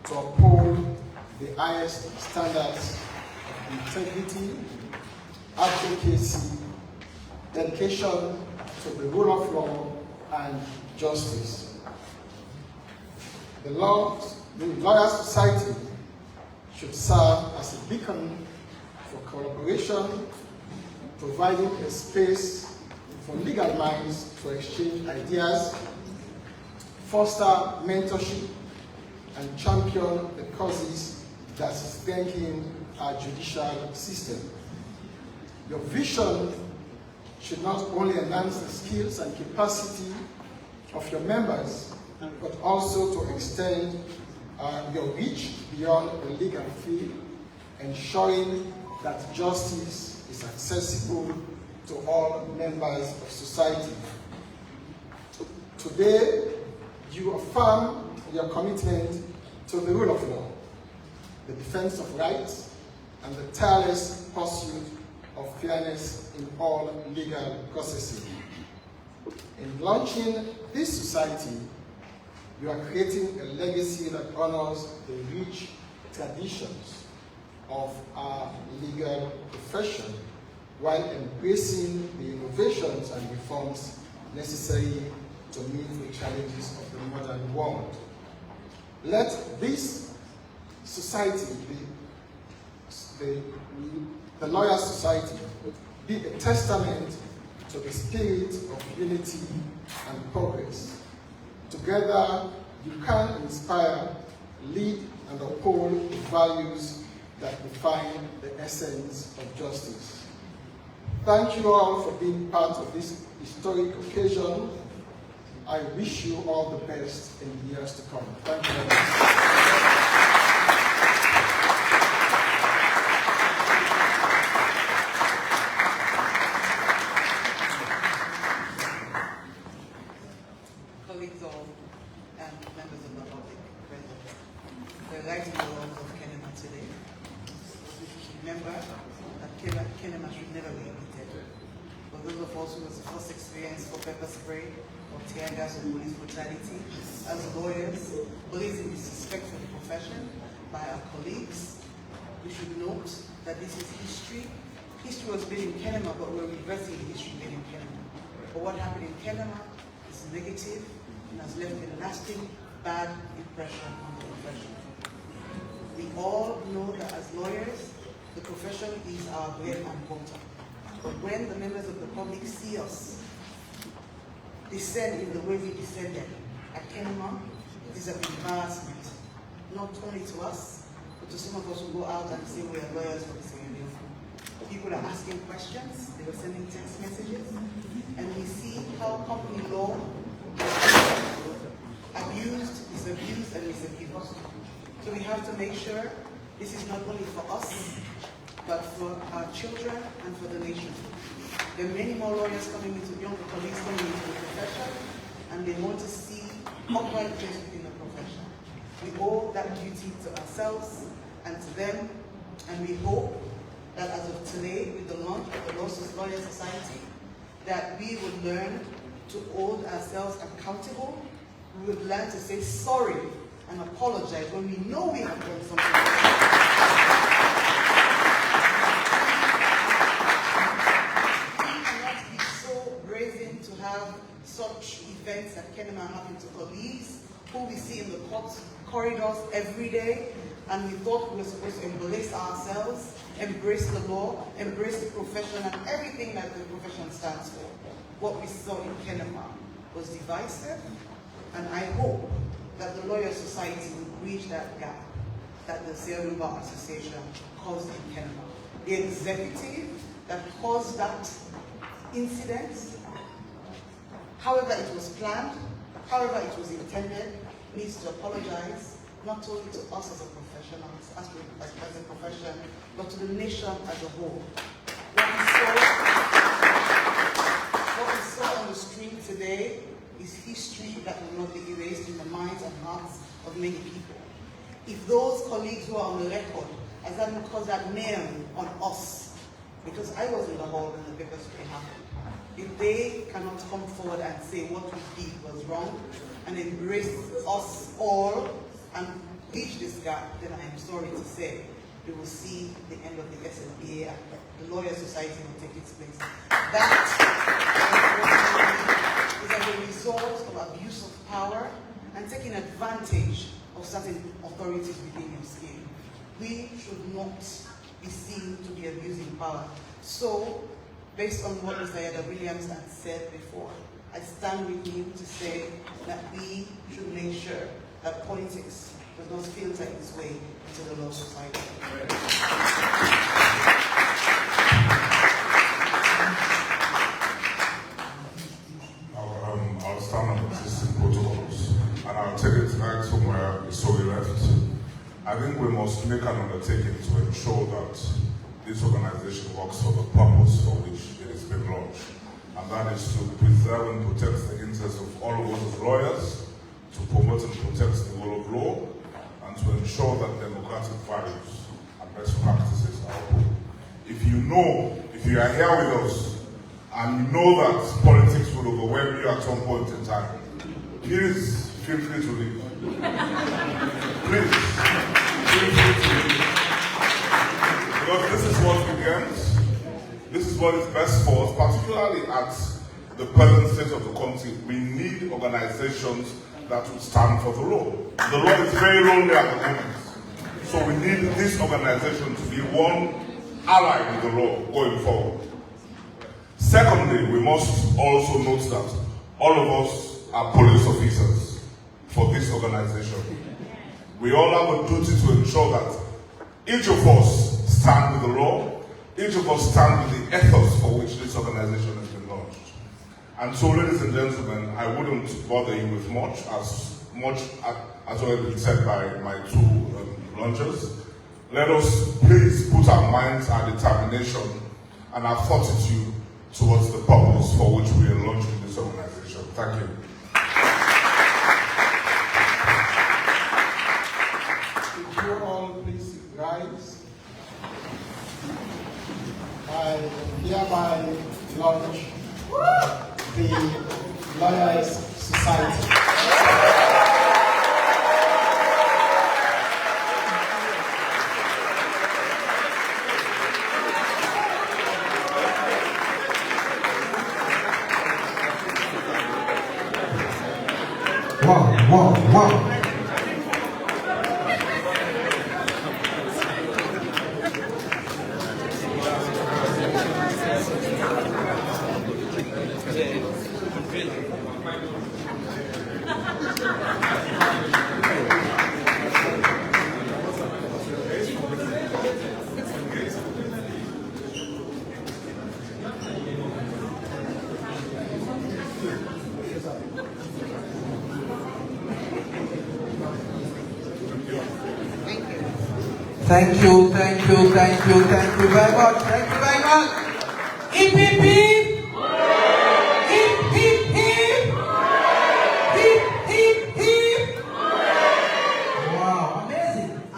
to uphold the highest standards of integrity, advocacy, dedication to the rule of law and justice. The Lawyer Society should serve as a beacon for collaboration, providing a space for legal minds to exchange ideas, foster mentorship, and champion the causes that strengthen our judicial system. Your vision should not only enhance the skills and capacity of your members, but also to extend your reach beyond the legal field, ensuring that justice is accessible to all members of society. Today, you affirm your commitment to the rule of law, the defense of rights, and the tireless pursuit of fairness in all legal processes. In launching this society, you are creating a legacy that honors the rich traditions of our legal profession while embracing the innovations and reforms necessary to meet the challenges of the modern world. Let this society, the Lawyer Society, be a testament to the spirit of unity and progress. Together, you can inspire, lead, and uphold the values that define the essence of justice. Thank you all for being part of this historic occasion. I wish you all the best in the years to come. Thank you very much. Colleagues all and members of the public present. We're writing the laws of Kenema today. Remember that Kenema should never be repeated. For those of us who was the first experience for pepper spray or tear gas or police brutality, as lawyers, police in disrespect for the profession by our colleagues, we should note that this is history. History was made in Kenema, but we're reversing the history made in Kenema. But what happened in Kenema is negative and has left a lasting bad impression on the profession. We all know that as lawyers, the profession is our bread and butter. But when the members of the public see us descend in the way we descended at Kenema, it is an embarrassment, not only to us, but to some of us who go out and say we are lawyers for the same reason. People are asking questions, they were sending text messages, and we see how company law is abused and misused. So we have to make sure this is not only for us, but for our children and for the nation. There are many more lawyers coming into, younger colleagues coming into the profession, and they want to see upright things within the profession. We owe that duty to ourselves and to them, and we hope that as of today, with the launch of the Lawyer Society, that we would learn to hold ourselves accountable. We would learn to say sorry and apologize when we know we have done something wrong. We cannot be so brazen to have such events that Kenema happen to colleagues who we see in the court corridors every day, and we thought we were supposed to embrace ourselves, embrace the law, embrace the profession and everything that the profession stands for. What we saw in Kenema was divisive, and I hope that the Lawyer Society will bridge that gap that the Sierra Bar Association caused in Kenema. The executive that caused that incident, however it was planned, however it was intended, needs to apologize, not only to us as a professionals, as a profession, but to the nation as a whole. What we saw on the screen today is history that will not be erased in the minds and hearts of many people. If those colleagues who are on the record, as that caused that name on us, because I was in the hall when the paper spray happened, if they cannot come forward and say what we did was wrong and embrace us all and bridge this gap, then I am sorry to say we will see the end of the SLBA and the Lawyer Society will take its place. That is as a result of abuse of power and taking advantage of certain authorities within your skin. We should not be seen to be abusing power. So, based on what Mr. Yada Williams had said before, I stand with him to say that we should make sure that politics does not filter its way into the law society. I'll stand on existing protocols and I'll take it right from where we left. I think we must make an undertaking to ensure that this organization works for the purpose for which it has been launched. And that is to preserve and protect the interests of all of us as lawyers, to promote and protect the rule of law, and to ensure that democratic values and best practices are upheld. If you are here with us, and you know that politics will overwhelm you at some point in time, please feel free to leave. Please, feel free to leave. Because this is what begins. This is what is best for us, particularly at the present state of the country. We need organizations that will stand for the law. The law is very lonely at the moment. So we need this organization to be one ally with the law going forward. Secondly, we must also note that all of us are police officers for this organization. We all have a duty to ensure that each of us stand with the law, each of us stand with the ethos for which this organization has been launched. And so, ladies and gentlemen, I wouldn't bother you with much as already been said by my two launchers. Let us please put our minds, our determination, and our fortitude towards the purpose for which we are launching this organization. Thank you. If you all please rise, I hereby launch the Lawyers Society. Wow. Thank you very much. Hip, hip, hip. Hip, hip, hip. Hip, hip, hip. Wow,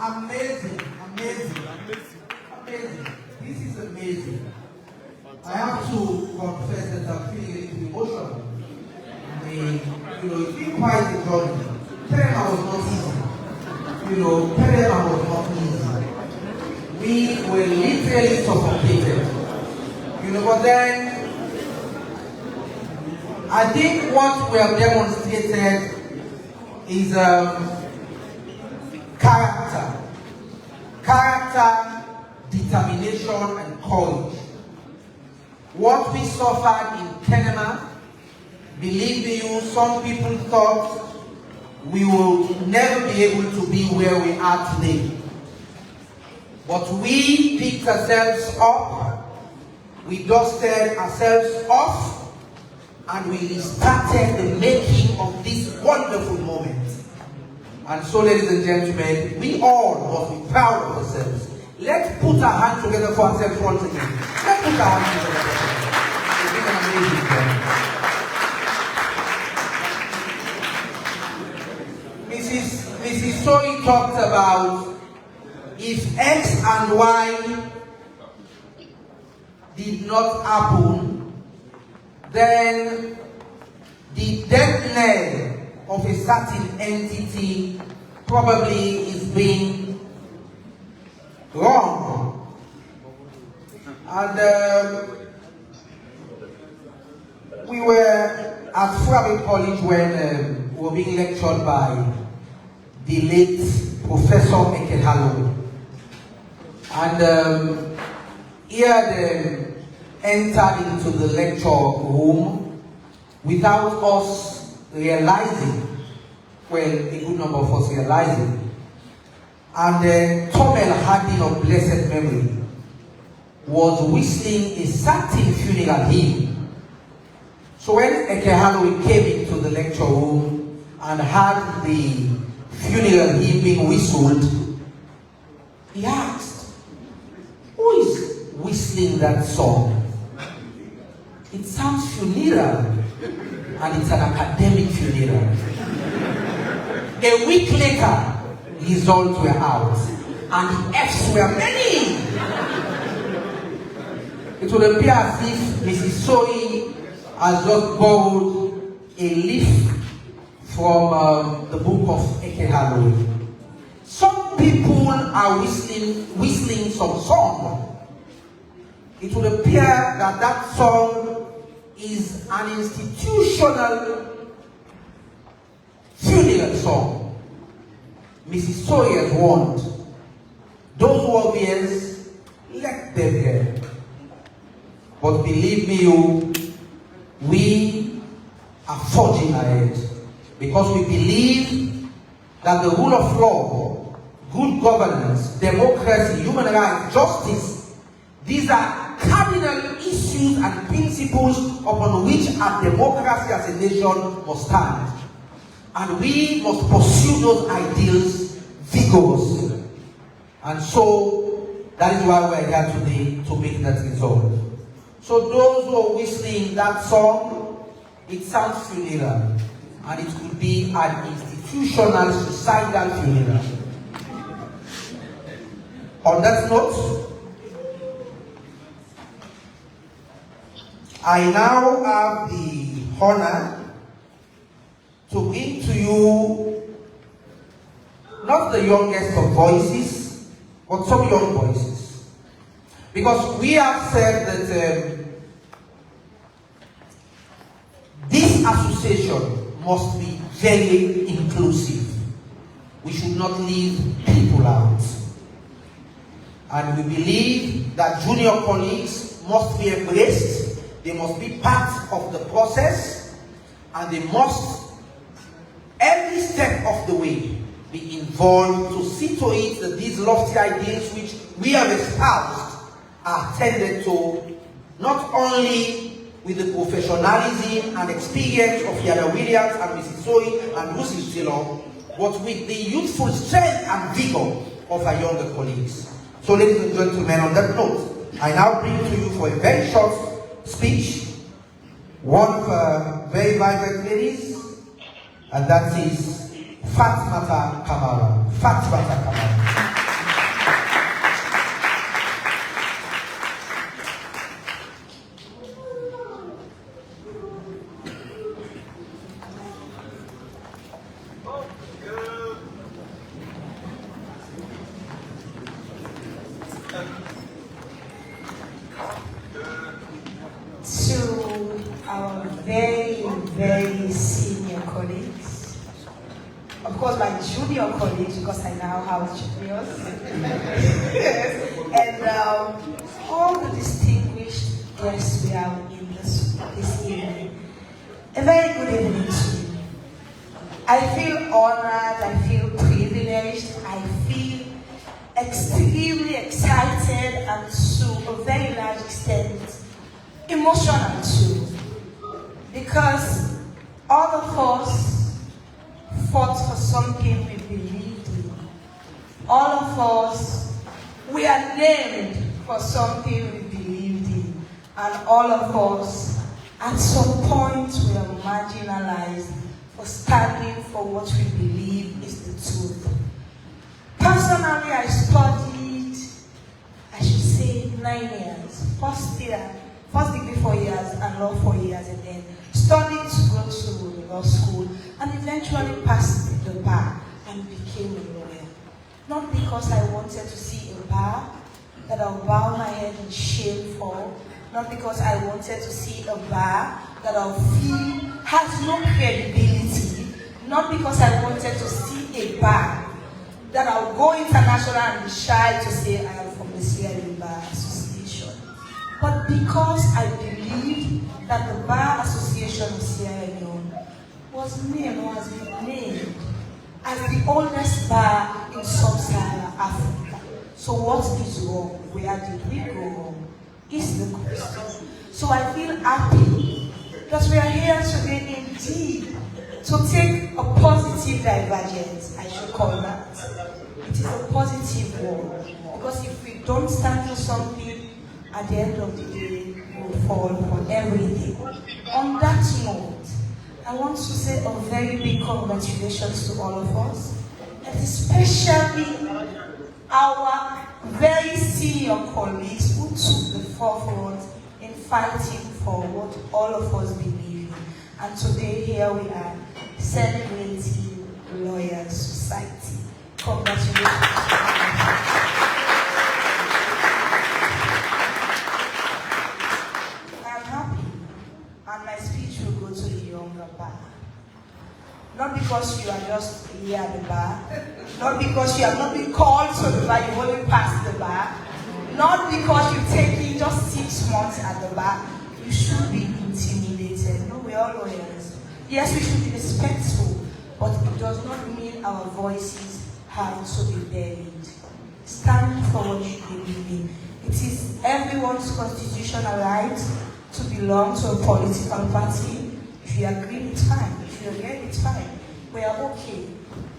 amazing. This is I have to confess that I'm feeling a little emotional. I mean, it's been quite a journey. Kenema was not easy. Kenema was not easy. We were literally suffocated. But then, I think what we have demonstrated is character. Character, determination, and courage. What we suffered in Kenema, believe me, some people thought we will never be able to be where we are today. But we picked ourselves up, we dusted ourselves off, and we restarted the making of this wonderful moment. And so, ladies and gentlemen, we all must be proud of ourselves. Let's put our hands together for ourselves once again. Let's put our hands together for ourselves. It's been an amazing journey. Mrs. Soy talked about if X and Y did not happen, then the death knell of a certain entity probably is being wrong. And we were at Furabe College when we were being lectured by the late Professor Ekehalo. And he had entered into the lecture room without us realizing, well, a good number of us realizing. And Tomel Hardin of blessed memory was whistling a certain funeral hymn. So when Ekehalo came into the lecture room and heard the funeral hymn being whistled, he asked, "Who is whistling that song? It sounds funeral, and it's an academic funeral." A week later, results were out, and the F's were many. It would appear as if Mrs. Soy has just borrowed a leaf from the book of Ekehalo. Some people are whistling some song. It would appear that that song is an institutional funeral song. Mrs. Soy has warned. Those warriors, let them hear. But believe me, we are forging ahead because we believe that the rule of law, good governance, democracy, human rights, justice, these are cardinal issues and principles upon which our democracy as a nation must stand. And we must pursue those ideals vigorously. And so, that is why we are here today, to make that result. So those who are whistling that song, it sounds funeral. And it could be an institutional, societal funeral. On that note, I now have the honor to bring to you not the youngest of voices, but some young voices. Because we have said that this association must be very inclusive. We should not leave people out. And we believe that junior colleagues must be embraced, they must be part of the process, and they must, every step of the way, be involved to see to it that these lofty ideals which we have espoused are tended to, not only with the professionalism and experience of Yada Williams and Mrs. Soy and Lucy Stilo, but with the youthful strength and vigor of our younger colleagues. So, ladies and gentlemen, on that note, I now bring to you for a very short speech one of our very vibrant ladies, and that is Fatmata Kamara. Fatmata Kamara. very, very senior colleagues. Of course, my junior colleagues, because I now have juniors. Yes. And all the distinguished guests we have in this evening. A very good evening to you. I feel honored, I feel privileged, I feel extremely excited and to a very large extent emotional too. Because all of us fought for something we believed in. All of us, we are named for something we believed in. And all of us, at some point, we are marginalized for standing for what we believe is the truth. Personally, I studied, I should say, 9 years. First degree 4 years, and law 4 years, and then studied to go to law school, and eventually passed the bar and became a lawyer. Not because I wanted to see a bar that I'll bow my head in shame for, not because I wanted to see a bar that I'll feel has no credibility, not because I wanted to see a bar that I'll go international and be shy to say I am from the Sierra Leone Bar Association, but because I believe that the Bar Association of Sierra Leone was been named as the oldest bar in sub-Saharan Africa. So what is wrong? Where did we go wrong? Is the question. So I feel happy that we are here today indeed to take a positive divergence, I should call that. It is a positive one. Because if we don't stand for something, at the end of the day, we will fall for everything. On that note, I want to say a very big congratulations to all of us, and especially our very senior colleagues who took the forefront in fighting for what all of us believe in. And today, here we are, celebrating Lawyers Society. Congratulations. I'm happy, and my speech will go to the younger bar. Not because you are just here at the bar, not because you have not been called to the bar, you've only passed the bar, not because you've taken just 6 months at the bar. You should be intimidated. No, we're all lawyers. Yes, we should be respectful, but it does not mean our voices have to be buried. Stand for what you believe in. It is everyone's constitutional right to belong to a political party. If you agree, it's fine. If you agree, it's fine. We are okay.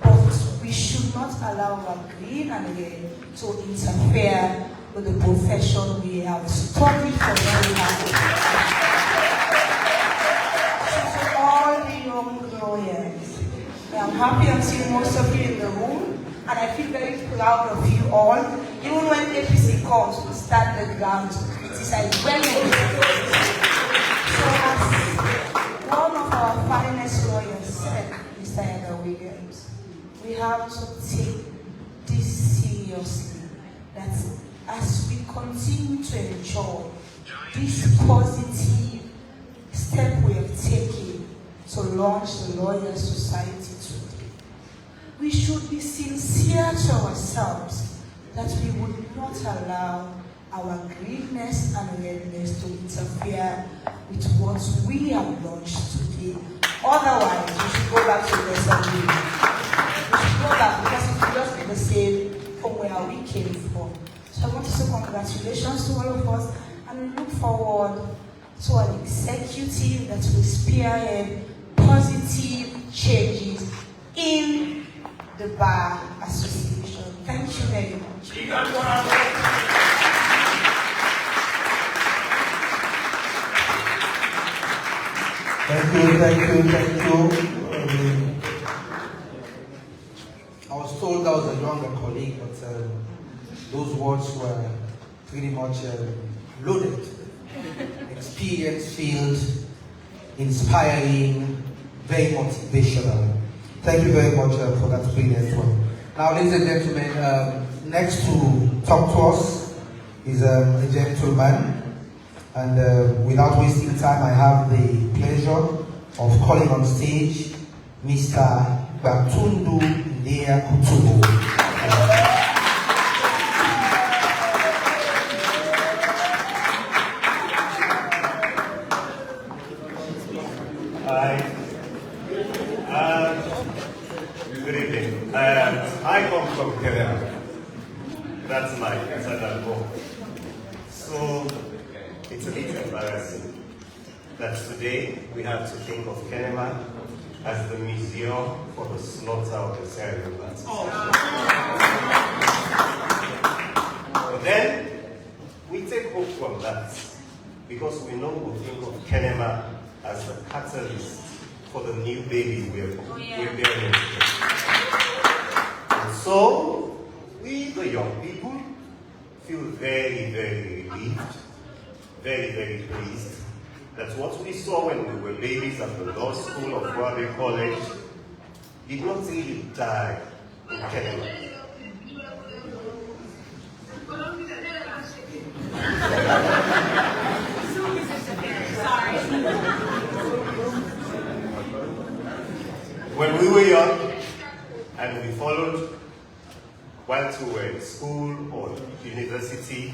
But we should not allow our green and red to interfere with the profession we have studied for very hard. So to all the young lawyers, I'm happy I'm seeing most of you in the room, and I feel very proud of you all. Even when APC comes, we stand the ground to criticize when we So as one of our finest lawyers said, Mr. Edgar Williams, we have to take this seriously, that as we continue to enjoy this positive step we have taken to launch the Lawyers Society today, we should be sincere to ourselves that we would not allow our greenness and redness to interfere with what we have launched today. Otherwise, we should go back to the assembly. We should go back, because it will just be the same from where we came from. So I want to say congratulations to all of us, and we look forward to an executive that will spearhead positive changes in the Bar Association. Thank you very much. Thank you. I was told that was a younger colleague, but those words were pretty much loaded. Experience-filled, inspiring, very motivational. Thank you very much for that brilliant one. Now, ladies and gentlemen, next to talk to us is a gentleman. And without wasting time, I have the pleasure of calling on stage Mr. Batundu Ndea Kutubu. Hi. Good evening. I come from Kenema. That's my internal home. So it's a bit embarrassing that today we have to think of Kenema as the museum for the slaughter of the Sierra. But then we take hope from that because we know we think of Kenema as the catalyst for the new baby we're bearing. And so, we, the young people, feel very, very relieved, very, very pleased that what we saw when we were babies at the law school of Broadway College did not really die in Kenema. When we were young and we followed while we were in school or university,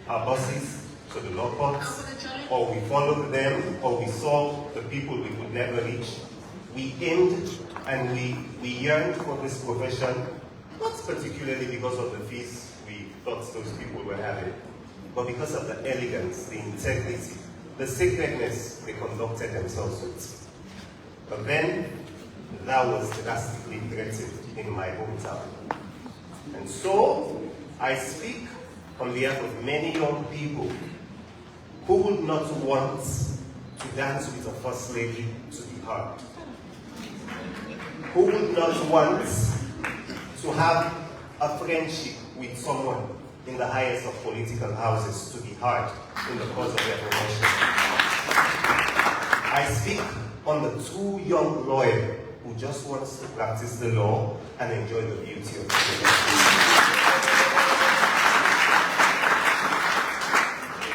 our buses to the law courts, or we followed them, or we saw the people we could never reach, we aimed and we yearned for this profession, not particularly because of the fees we thought those people were having, but because of the elegance, the integrity, the sacredness they conducted themselves with. But then, that was drastically threatened in my hometown. And so, I speak on behalf of many young people who would not want to dance with a first lady to be hard. Who would not want to have a friendship with someone in the highest of political houses to be hard in the course of their profession. I speak on the two young lawyers who just wants to practice the law and enjoy the beauty of the profession.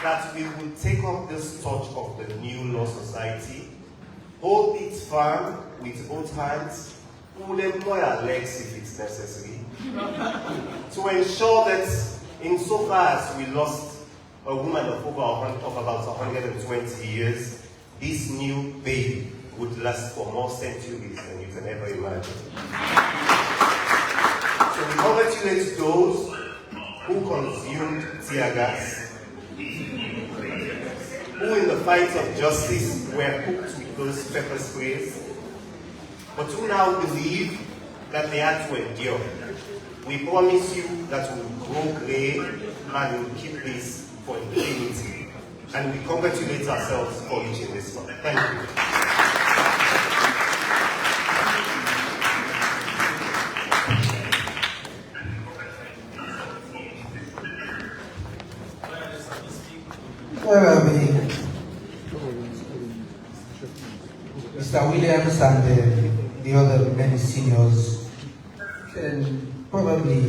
That we will take up this torch of the new law society, hold it firm with both hands, we will employ our legs if it's necessary, to ensure that insofar as we lost a woman of about 120 years, this new baby would last for more centuries than you can ever imagine. So we congratulate those who consumed tear gas, who in the fight of justice were cooked with those pepper sprays, but who now believe that they had to endure. We promise you that we will grow grey and we will keep this for infinity. And we congratulate ourselves for reaching this far. Thank you. Mr. Williams and the other many seniors can probably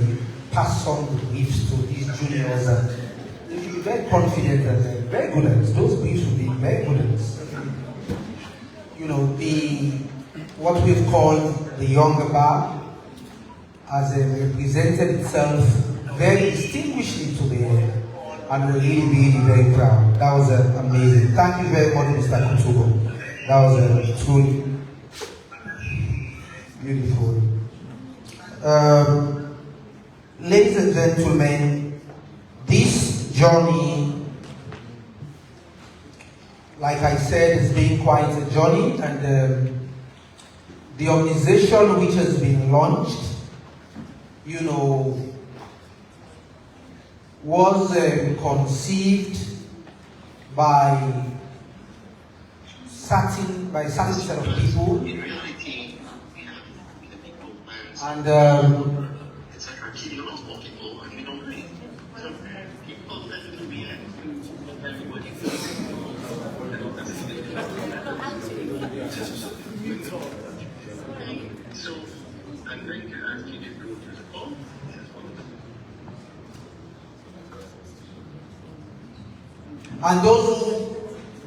pass on the briefs to these juniors, and you should be very confident that they're very good at it. Those briefs will be very good at it. You know, what we've called the younger bar has represented itself very distinguishedly today, and we're really, really very proud. That was amazing. Thank you very much, Mr. Kutubo. That was truly beautiful. Ladies and gentlemen, this journey, like I said, has been quite a journey, and the organization which has been launched, you know, was conceived by certain set of people, and so I'm going to ask you to go to the phone. And those who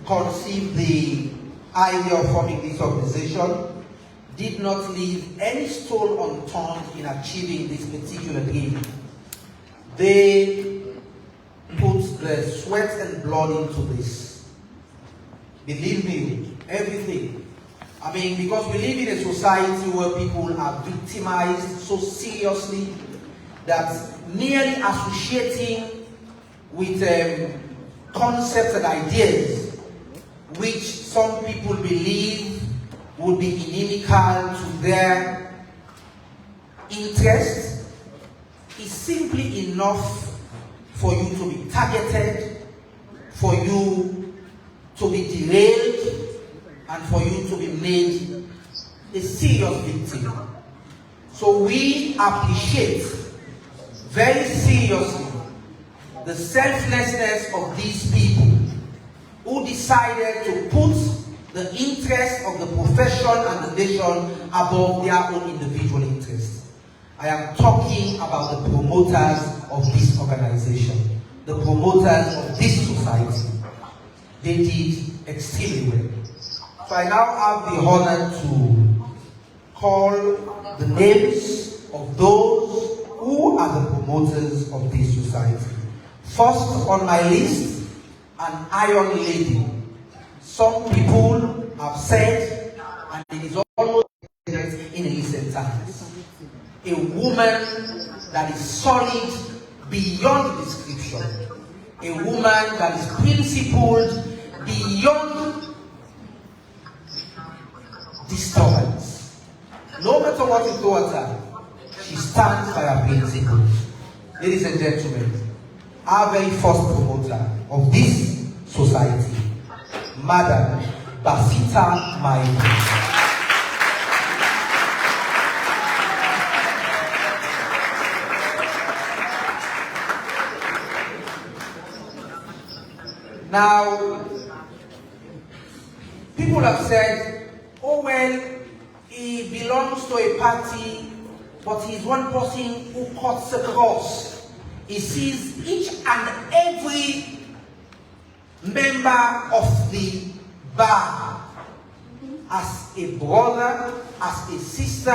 conceived the idea of forming this organization did not leave any stone unturned in achieving this particular dream. They put their sweat and blood into this. Believe me, everything. I mean, because we live in a society where people are victimized so seriously that merely associating with concepts and ideas which some people believe would be inimical to their interests is simply enough for you to be targeted, for you to be derailed, and for you to be made a serious victim. So we appreciate very seriously the selflessness of these people who decided to put the interest of the profession and the nation above their own individual interests. I am talking about the promoters of this organization, the promoters of this society. They did extremely well. So I now have the honor to call the names of those who are the promoters of this society. First on my list, an iron lady. Some people have said, and it is almost in recent times, a woman that is solid beyond description, a woman that is principled beyond disturbance. No matter what you throw at her, she stands by her principles. Ladies and gentlemen, our very first promoter of this society, Madam Basita Maibu. Now, people have said, oh well, he belongs to a party, but he's one person who cuts across. He sees each and every member of the bar as a brother, as a sister,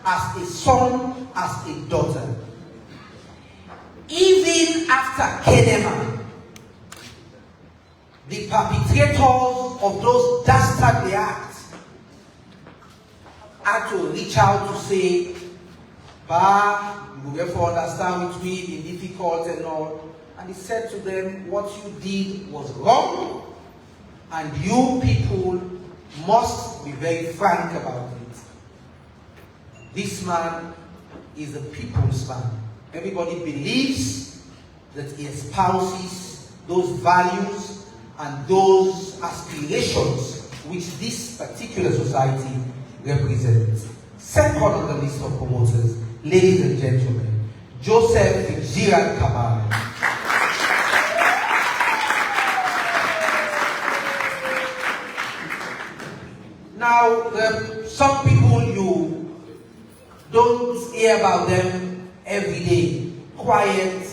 as a son, as a daughter. Even after Kenema, the perpetrators of those dastardly acts had to reach out to say, "Bah, you will therefore understand with me, be difficult and all." And he said to them, what you did was wrong, and you people must be very frank about it. This man is a people's man. Everybody believes that he espouses those values and those aspirations which this particular society represents. Second on the list of promoters, ladies and gentlemen, Joseph Fitzgerald Kamara. Now, some people you don't hear about them every day, quiet,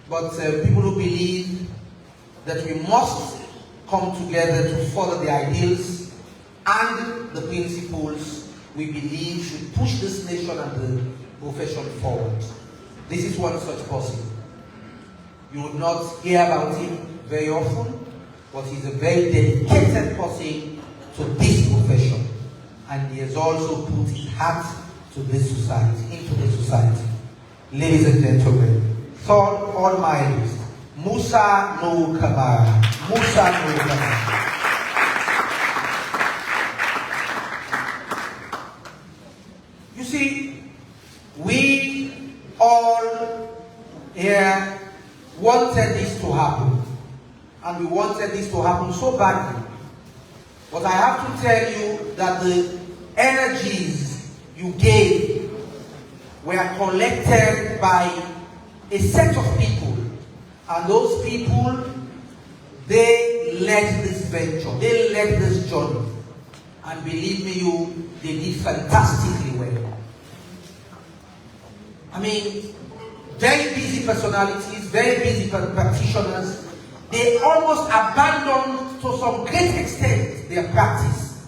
but people who believe that we must come together to further the ideals and the principles we believe should push this nation and the profession forward. This is one such person. You would not hear about him very often, but he's a very dedicated person to this profession, and he has also put his heart to this society, into this society. Ladies and gentlemen, third on my list, Musa No Kamara. Musa No Kamara. You see, we all here wanted this to happen, and we wanted this to happen so badly. But I have to tell you that the energies you gave were collected by a set of people. And those people, they led this venture, they led this journey. And believe me, they did fantastically well. I mean, very busy personalities, very busy practitioners, they almost abandoned to some great extent their practice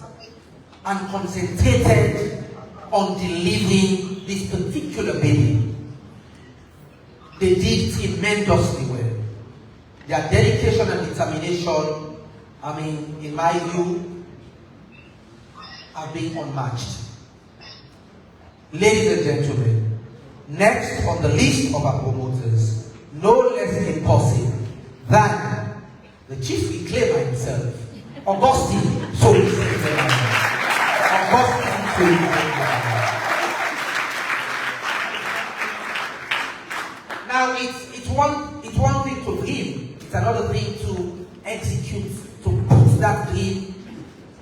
and concentrated on delivering this particular baby. They did it tremendously well. Their dedication and determination, I mean, in my view, have been unmatched. Ladies and gentlemen, next on the list of our promoters, no less impulsive than the chief reclaimer himself, Augustine Solis. Now it's one thing to dream, it's another thing to execute, to put that dream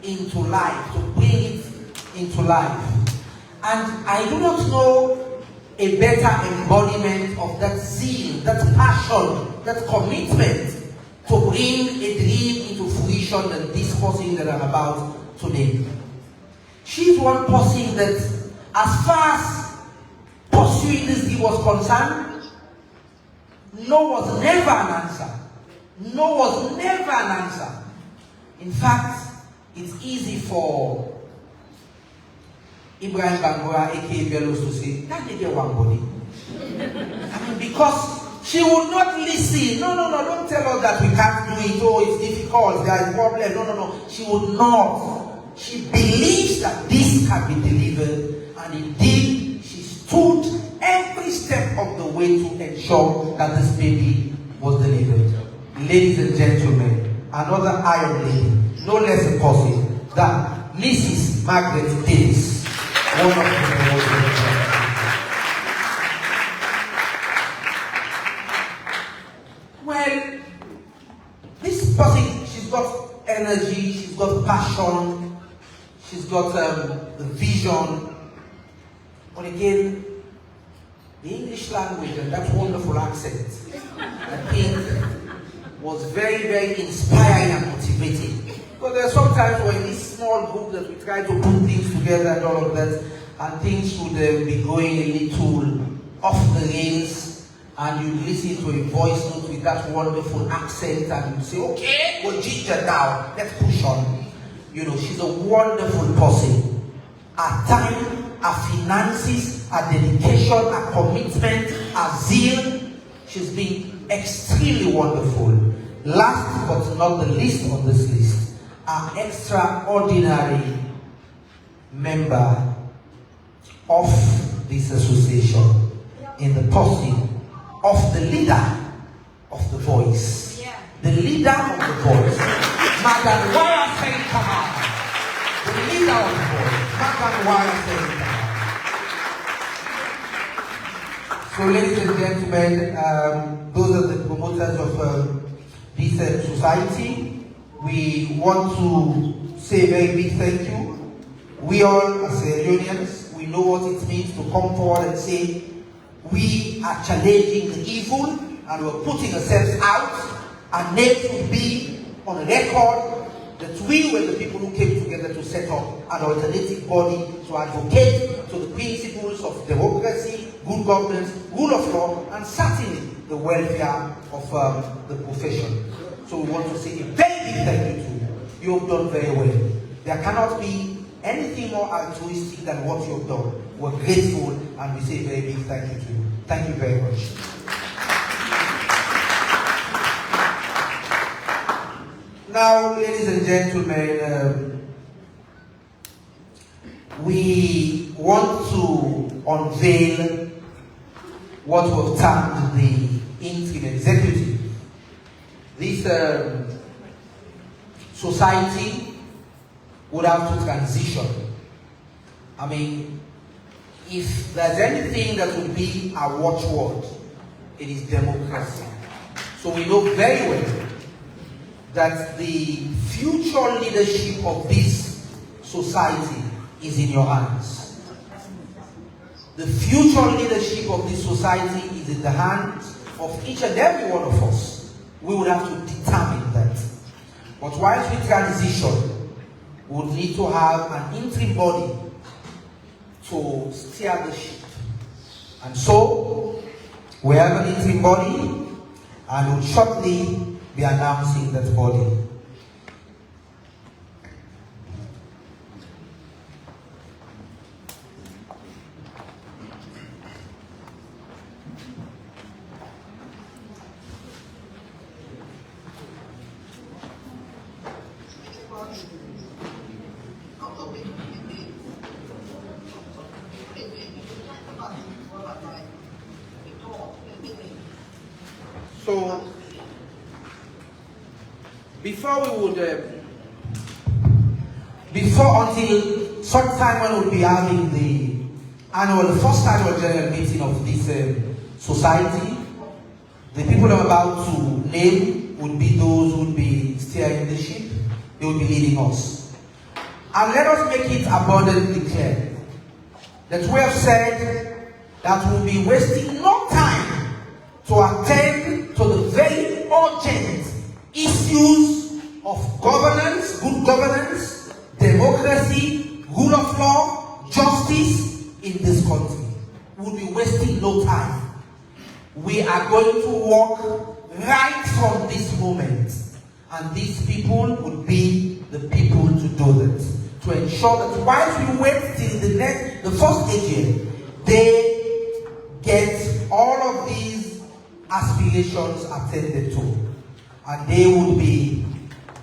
into life, to bring it into life. And I do not know a better embodiment of that zeal, that passion, that commitment to bring a dream into fruition than this person that I'm about to name. She's one person that, as far as pursuing this dream was concerned, no was never an answer. No was never an answer. In fact, it's easy for Ibrahim Bangura, aka Bellows, to say, that nigga one body. I mean, because she would not listen. No, don't tell us that we can't do it. Oh, it's difficult, there is problem. No. She would not. She believes that this can be delivered, and indeed, she stood every step of the way to ensure that this baby was delivered. Ladies and gentlemen, another iron lady, no less a person than Mrs. Margaret Davis, one of the most. Well, this person, she's got energy, she's got passion, she's got the vision, but again, the English language and that wonderful accent, I think, was very, very inspiring and motivating. Because there are sometimes when in this small group that we try to put things together and all of that, and things would be going a little off the rails, and you listen to a voice note with that wonderful accent, and you say, okay, we'll ginger down, let's push on. You know, she's a wonderful person. Her time, her finances, her dedication, her commitment, her zeal, she's been extremely wonderful. Last but not the least on this list, our extraordinary member of this association in the person of the leader of the voice. The leader of the voice. Madam Waya saying come out. The leader of the voice. Madam Waya saying come out. So ladies and gentlemen, those are the promoters of this society. We want to say a very big thank you. We all as Sierra Leoneans, we know what it means to come forward and say we are challenging the evil and we're putting ourselves out, and name to be on record that we were the people who came together to set up an alternative body to advocate to the principles of democracy, good governance, rule of law, and certainly the welfare of the profession. So we want to say a very big thank you to you. You have done very well. There cannot be anything more altruistic than what you have done. We're grateful and we say a very big thank you to you. Thank you very much. Now, ladies and gentlemen, we want to unveil what we've termed the interim executive. This society would have to transition. I mean, if there's anything that would be a watchword, it is democracy. So we know very well that the future leadership of this society is in your hands. The future leadership of this society is in the hands of each and every one of us. We would have to determine that. But whilst we transition, we would need to have an interim body to steer the ship. And so, we have an interim body, and we'll shortly be announcing that body. So, until such time when we'll be having the first annual general meeting of this society, the people I'm about to name would be those who would be steering the ship, they will be leading us. And let us make it abundantly clear that we have said that we'll be wasting no time to attend to the very urgent issues of governance, good governance, democracy, rule of law, justice in this country. We'll be wasting no time. We are going to work right from this moment, and these people would be the people to do that, to ensure that whilst we wait till the first AGM, they get all of these aspirations attended to, and they would be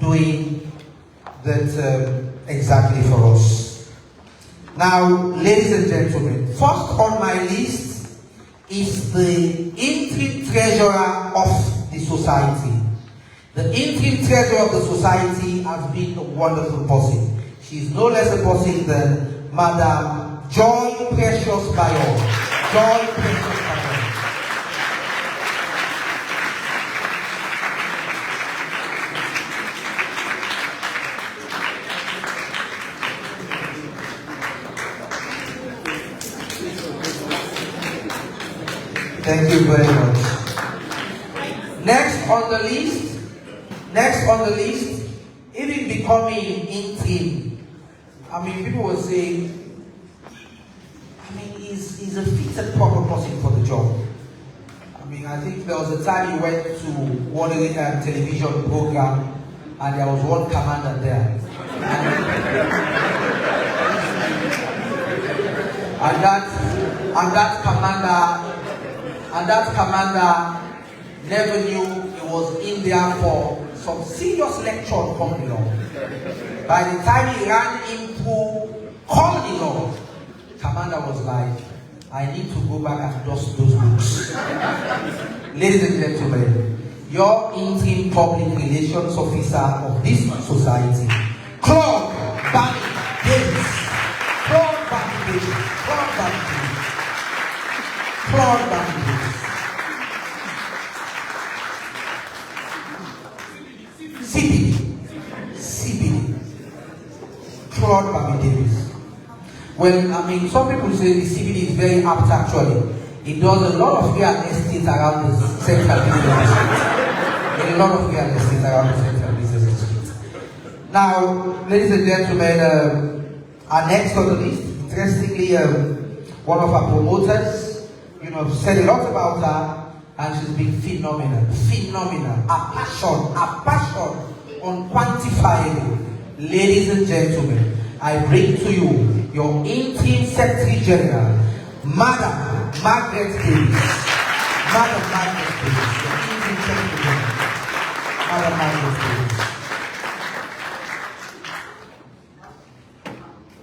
doing that exactly for us. Now, ladies and gentlemen, first on my list is the interim treasurer of the society. The interim treasurer of the society has been a wonderful person. She is no less a person than Madam Joy Precious Bayo. Joy Precious Bayo. Thank you very much. Next on the list, even becoming interim, people will say, he's a fit and proper person for the job. I think there was a time he went to one television program and there was one commander there. And that commander never knew he was in there for some serious lecture on common law. By the time he ran into common law, commander was like, I need to go back and dust those books. Ladies and gentlemen, your interim public relations officer of this society, Claude Banny Davis. Claude Banny Davis. Claude Banny Davis. Claude Banny Davis. CBD. Claude Banny Davis. Well, some people say the CBD is very apt actually. It does a lot of real estate around the central business district. A lot of real estate around the central business district. Now, ladies and gentlemen, our next on the list, interestingly, one of our promoters, said a lot about her, and she's been phenomenal. A passion, unquantifiable. Ladies and gentlemen, I bring to you your interim Secretary General, Madam Margaret Davis. Madam Margaret Davis, your interim Secretary General. Madam Margaret Davis.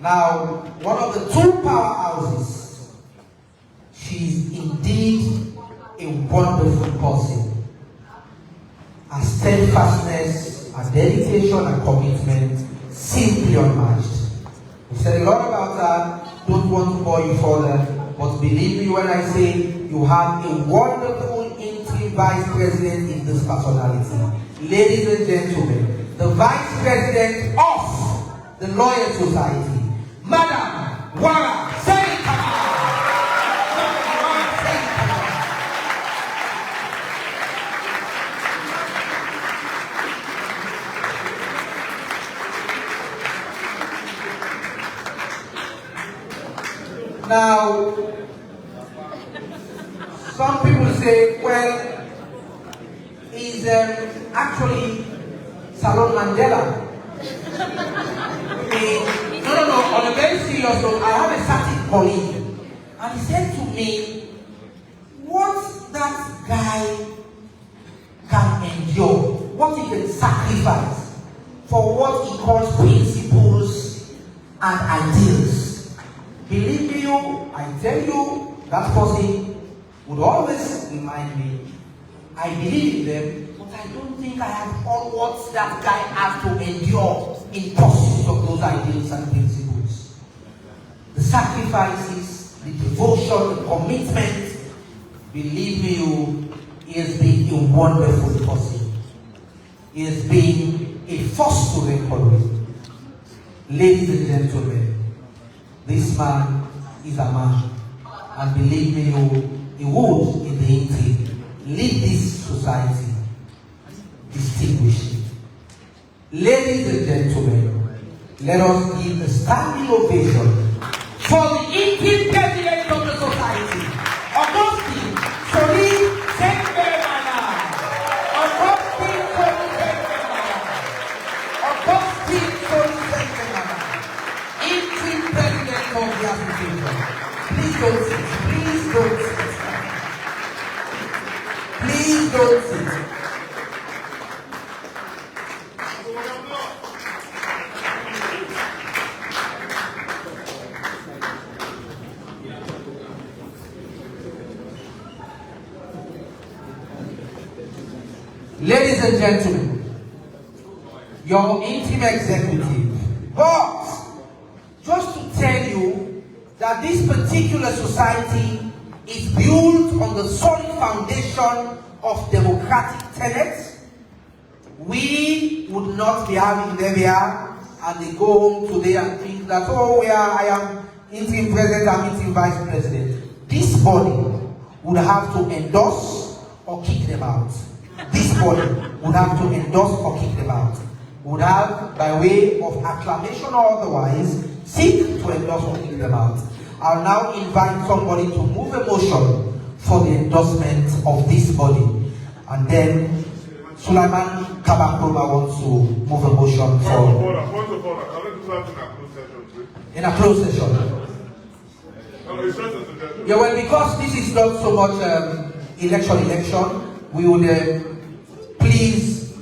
Now, one of the two powerhouses, she's indeed a wonderful person. Her steadfastness, her dedication and commitment, simply unmatched. We said a lot about her, don't want to bore you further, but believe me when I say you have a wonderful interim vice president in this personality. Ladies and gentlemen, the vice president of the Lawyer Society, Madam Wara Seikama. Now, some people say, well, actually Salon Mandela. No, on a very serious note, I have a certain colleague, and he said to me, what that guy can endure, what he can sacrifice for what he calls principles and ideals. Believe me, I tell you, that person would always remind me, I believe in them, but I don't think I have all what that guy has to endure in pursuit of those ideals and principles. The sacrifices, the devotion, the commitment, believe me, he has been a wonderful person. He has been a force to reckon with. Ladies and gentlemen, this man is a man, and believe me, he would, in the interim, lead this society distinguished. Ladies and gentlemen, let us give a standing ovation for the interim president of the society, Augustine Soli Sengemana. Augustine Soli Sengemana. Augustine Soli Sengemana. Interim president of the association. Please don't sit. Please don't sit. Please don't sit. Ladies and gentlemen, your interim executive, but just to tell you that this particular society is built on the solid foundation of democratic tenets. We would not be having them here and they go home today and think that, oh, I am interim president, I'm interim vice president. This body would have to endorse or kick them out. This body would have to endorse or kick them out. Would have, by way of acclamation or otherwise, seek to endorse or kick them out. I'll now invite somebody to move a motion for the endorsement of this body. And then Sulaiman Kabakroma wants to move a motion for... In a closed session. Yeah, well, because this is not so much election, we would please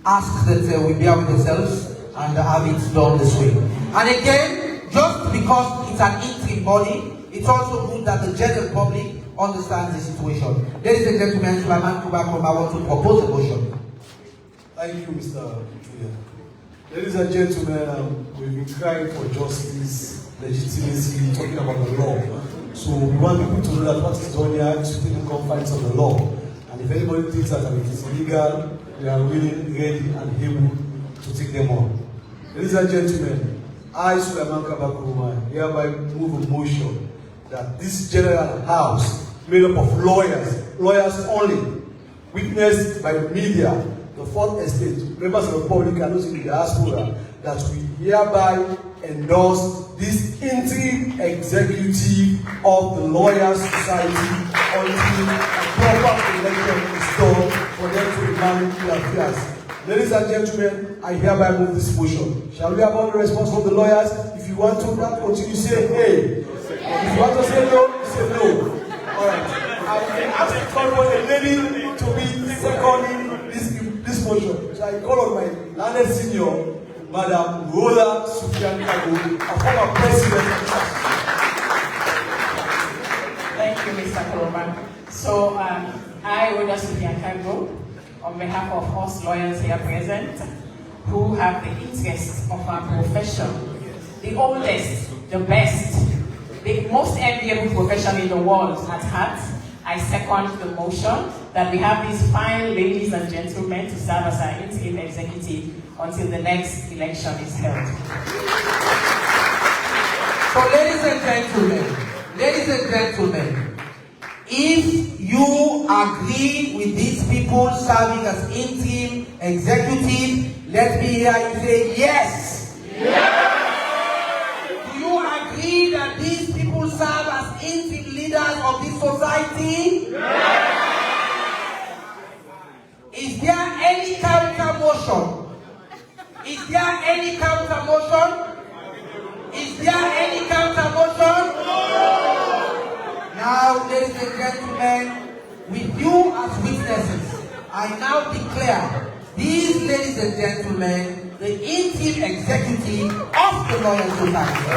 ask that we bear with yourselves and have it done this way. And again, just because it's an interim body, it's also good that the general public understands the situation. Ladies and gentlemen, Sulaiman Kubakom, I want to propose a motion. Thank you, Mr. Julia. Ladies and gentlemen, we've been crying for justice, legitimacy, talking about the law. So we want people to know that what is done here is within the confines of the law. And if anybody thinks that it is illegal, we are willing, ready, and able to take them on. Ladies and gentlemen, I, Sulaiman Kabakroma, hereby move a motion that this general house, made up of lawyers only, witnessed by the media, the fourth estate, members of the public and those in the diaspora, that we hereby endorse this interim executive of the Lawyers Society until a proper election is done for them to manage their affairs. Ladies and gentlemen, I hereby move this motion. Shall we have all the response from the lawyers? If you want to not continue, say hey. If you want to say no, say no. All right. I ask to call for a lady to be seconding this motion. So I call on my learned senior, Madam Rola Sufyan Kago, a former president of the House. Thank you, Mr. Koroban. So I, Rola Sufyan Kago, on behalf of us lawyers here present, who have the interests of our profession, the oldest, the best, the most enviable profession in the world at heart, I second the motion that we have these fine ladies and gentlemen to serve as our interim executive until the next election is held. So ladies and gentlemen, if you agree with these people serving as interim executive, let me hear you say yes. Yes. Do you agree that these people serve as interim leaders of this society? Yes. Is there any motion? Is there any counter motion? Is there any counter motion? Now, ladies and gentlemen, with you as witnesses, I now declare these ladies and gentlemen the interim executive of the Lawyers Society.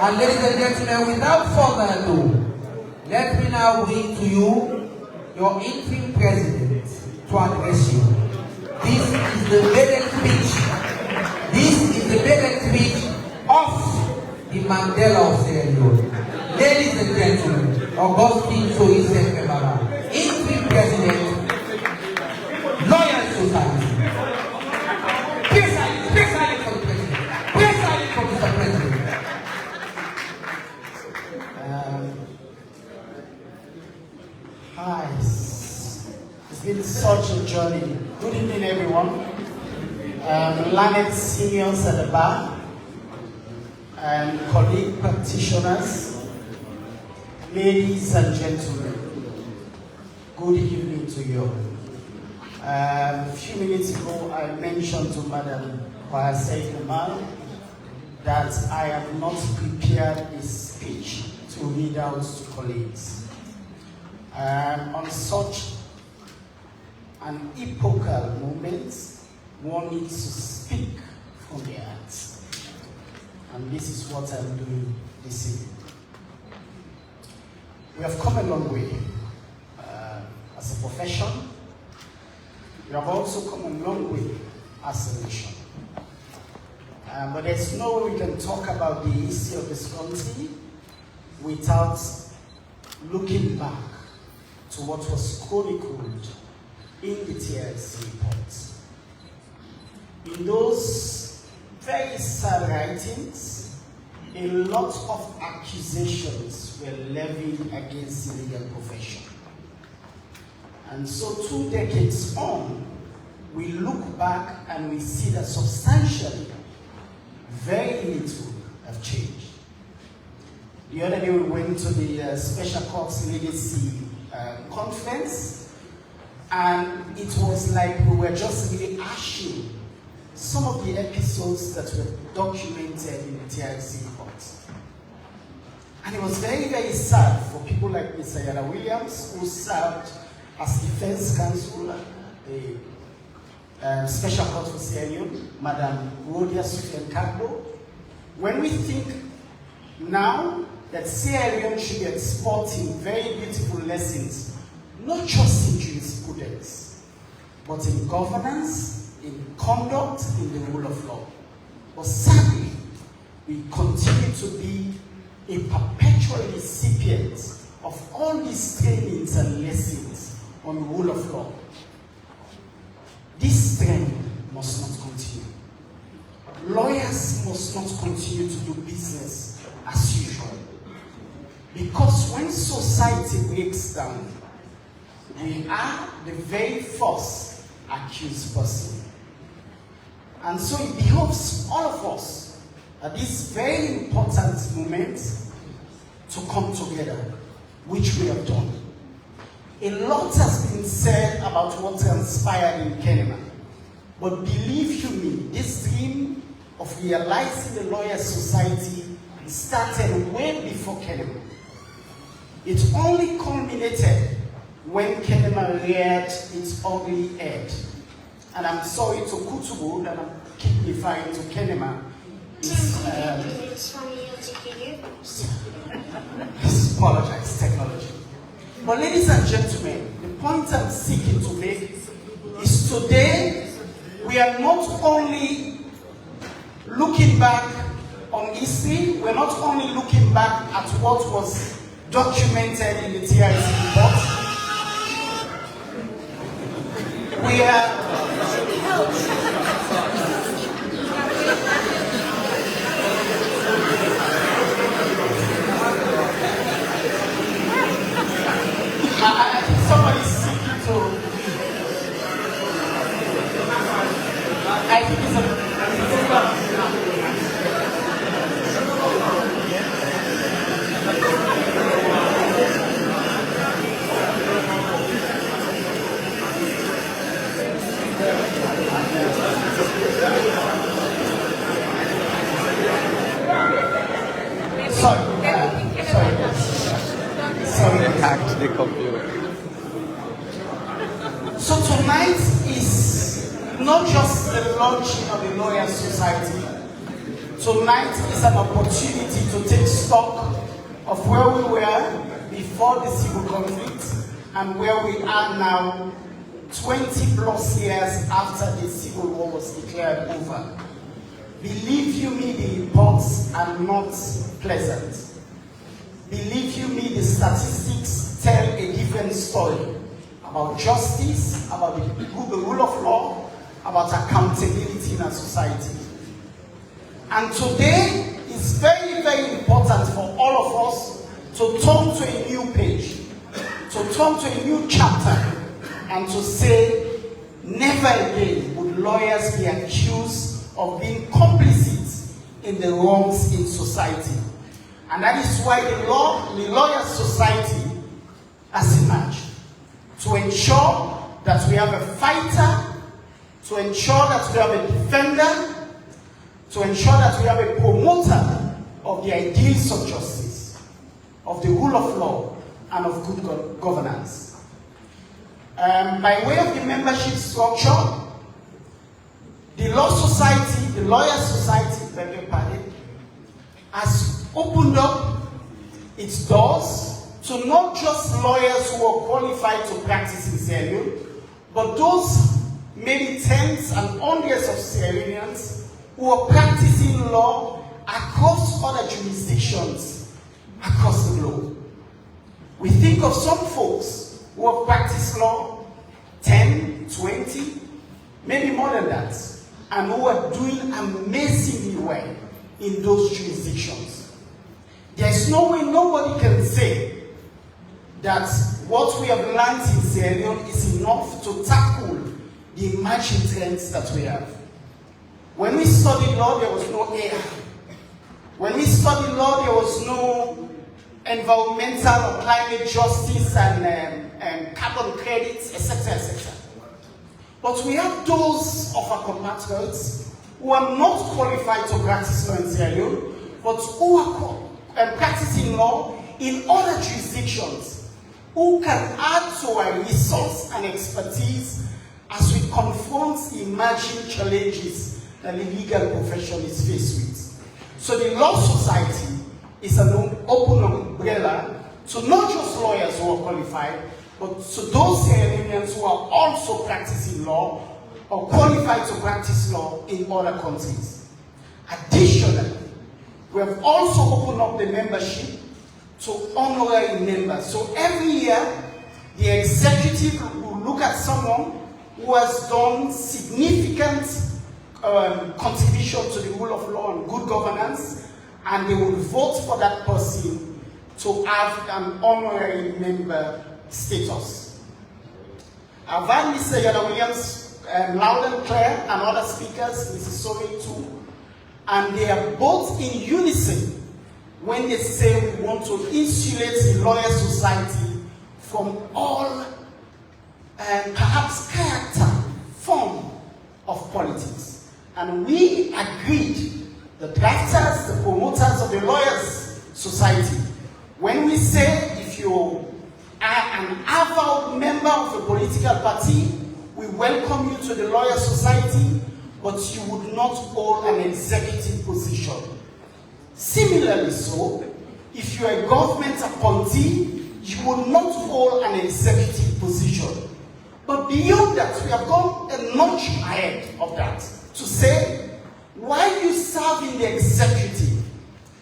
And ladies and gentlemen, without further ado, let me now bring to you your interim president to address you. This is the maiden speech. This is the maiden speech of the Mandela of Sierra Leone. Ladies and gentlemen, Augustine Sorise Kebaba, interim president, Lawyers Society. Please silence for the president. Please silence for Mr. President. Hi, it's been such a journey. Good evening, everyone. Learned seniors at the bar and colleague practitioners, ladies and gentlemen, good evening to you. A few minutes ago, I mentioned to Madam Kenema that I have not prepared a speech to read out to colleagues. On such an epochal moment, one needs to speak from the heart. And this is what I'm doing this evening. We have come a long way as a profession. We have also come a long way as a nation. But there's no way we can talk about the history of this country without looking back to what was chronicled in the TLC report. In those very sad writings, a lot of accusations were levied against the legal profession. And so 2 decades on, we look back and we see that substantially, very little have changed. The other day we went to the Special Courts Legacy conference, and it was like we were just rehashing some of the episodes that were documented in the TRC report. And it was very, very sad for people like Mr. Yana Williams, who served as defense counsel at the Special Court for Sierra Leone, Madam Rodia Sufian Kagbo. When we think now that Sierra Leone should be exporting very beautiful lessons, not just in jurisprudence, but in governance, in conduct, in the rule of law. But sadly, we continue to be a perpetual recipient of all these trainings and lessons on the rule of law. This trend must not continue. Lawyers must not continue to do business as usual. Because when society breaks down, we are the very first accused person. And so it behoves all of us at this very important moment to come together, which we have done. A lot has been said about what transpired in Kenema. But believe you me, this dream of realizing the Lawyers Society started way before Kenema. It only culminated when Kenema reared its ugly head. And I'm sorry to Kutubu that I'm keep referring to Kenema. Apologize, technology. But ladies and gentlemen, the point I'm seeking to make is today we are not only looking back on history, we're not only looking back at what was documented in the TRC report. We are I think somebody's seeking to. I think it's a. tonight is not just the launching of the Lawyers Society. Tonight is an opportunity to take stock of where we were before the civil conflict and where we are now 20 plus years after the civil war was declared over. Believe you me, the reports are not pleasant. Believe you me, the statistics tell a different story about justice, about the rule of law, about accountability in our society. And today is very, very important for all of us to turn to a new page, to turn to a new chapter, and to say, never again would lawyers be accused of being complicit in the wrongs in society. And that is why the Lawyers Society has emerged, to ensure that we have a fighter, to ensure that we have a defender, to ensure that we have a promoter of the ideals of justice, of the rule of law, and of good governance. By way of the membership structure, the Law Society, the Lawyers Society, beg your pardon, has opened up its doors to not just lawyers who are qualified to practice in Sierra Leone, but those maybe tens and hundreds of Sierra Leoneans who are practicing law across other jurisdictions across the globe. We think of some folks who have practiced law 10, 20, maybe more than that, and who are doing amazingly well in those jurisdictions. There's no way nobody can say that what we have learned in Sierra Leone is enough to tackle the emerging trends that we have. When we studied law, there was no AI. When we studied law, there was no environmental or climate justice and carbon credits, etc., etc. But we have those of our compatriots who are not qualified to practice law in Sierra Leone, but who are practicing law in other jurisdictions, who can add to our resource and expertise as we confront the emerging challenges that the legal profession is faced with. So the Law Society is an open umbrella to not just lawyers who are qualified, but to those Sierra Leoneans who are also practicing law or qualified to practice law in other countries. Additionally, we have also opened up the membership to honorary members. So every year, the executive will look at someone who has done significant contribution to the rule of law and good governance, and they will vote for that person to have an honorary member status. I've had Mr. Yana Williams, Loud and Clear, and other speakers, Mrs. Sori too, and they are both in unison when they say we want to insulate the Lawyers Society from all perhaps character, form of politics. And we agreed, the drafters, the promoters of the Lawyers Society, when we say if you are an avowed member of a political party, we welcome you to the Lawyers Society, but you would not hold an executive position. Similarly so, if you are a government appointee, you will not hold an executive position. But beyond that, we have gone a notch ahead of that to say, while you serve in the executive,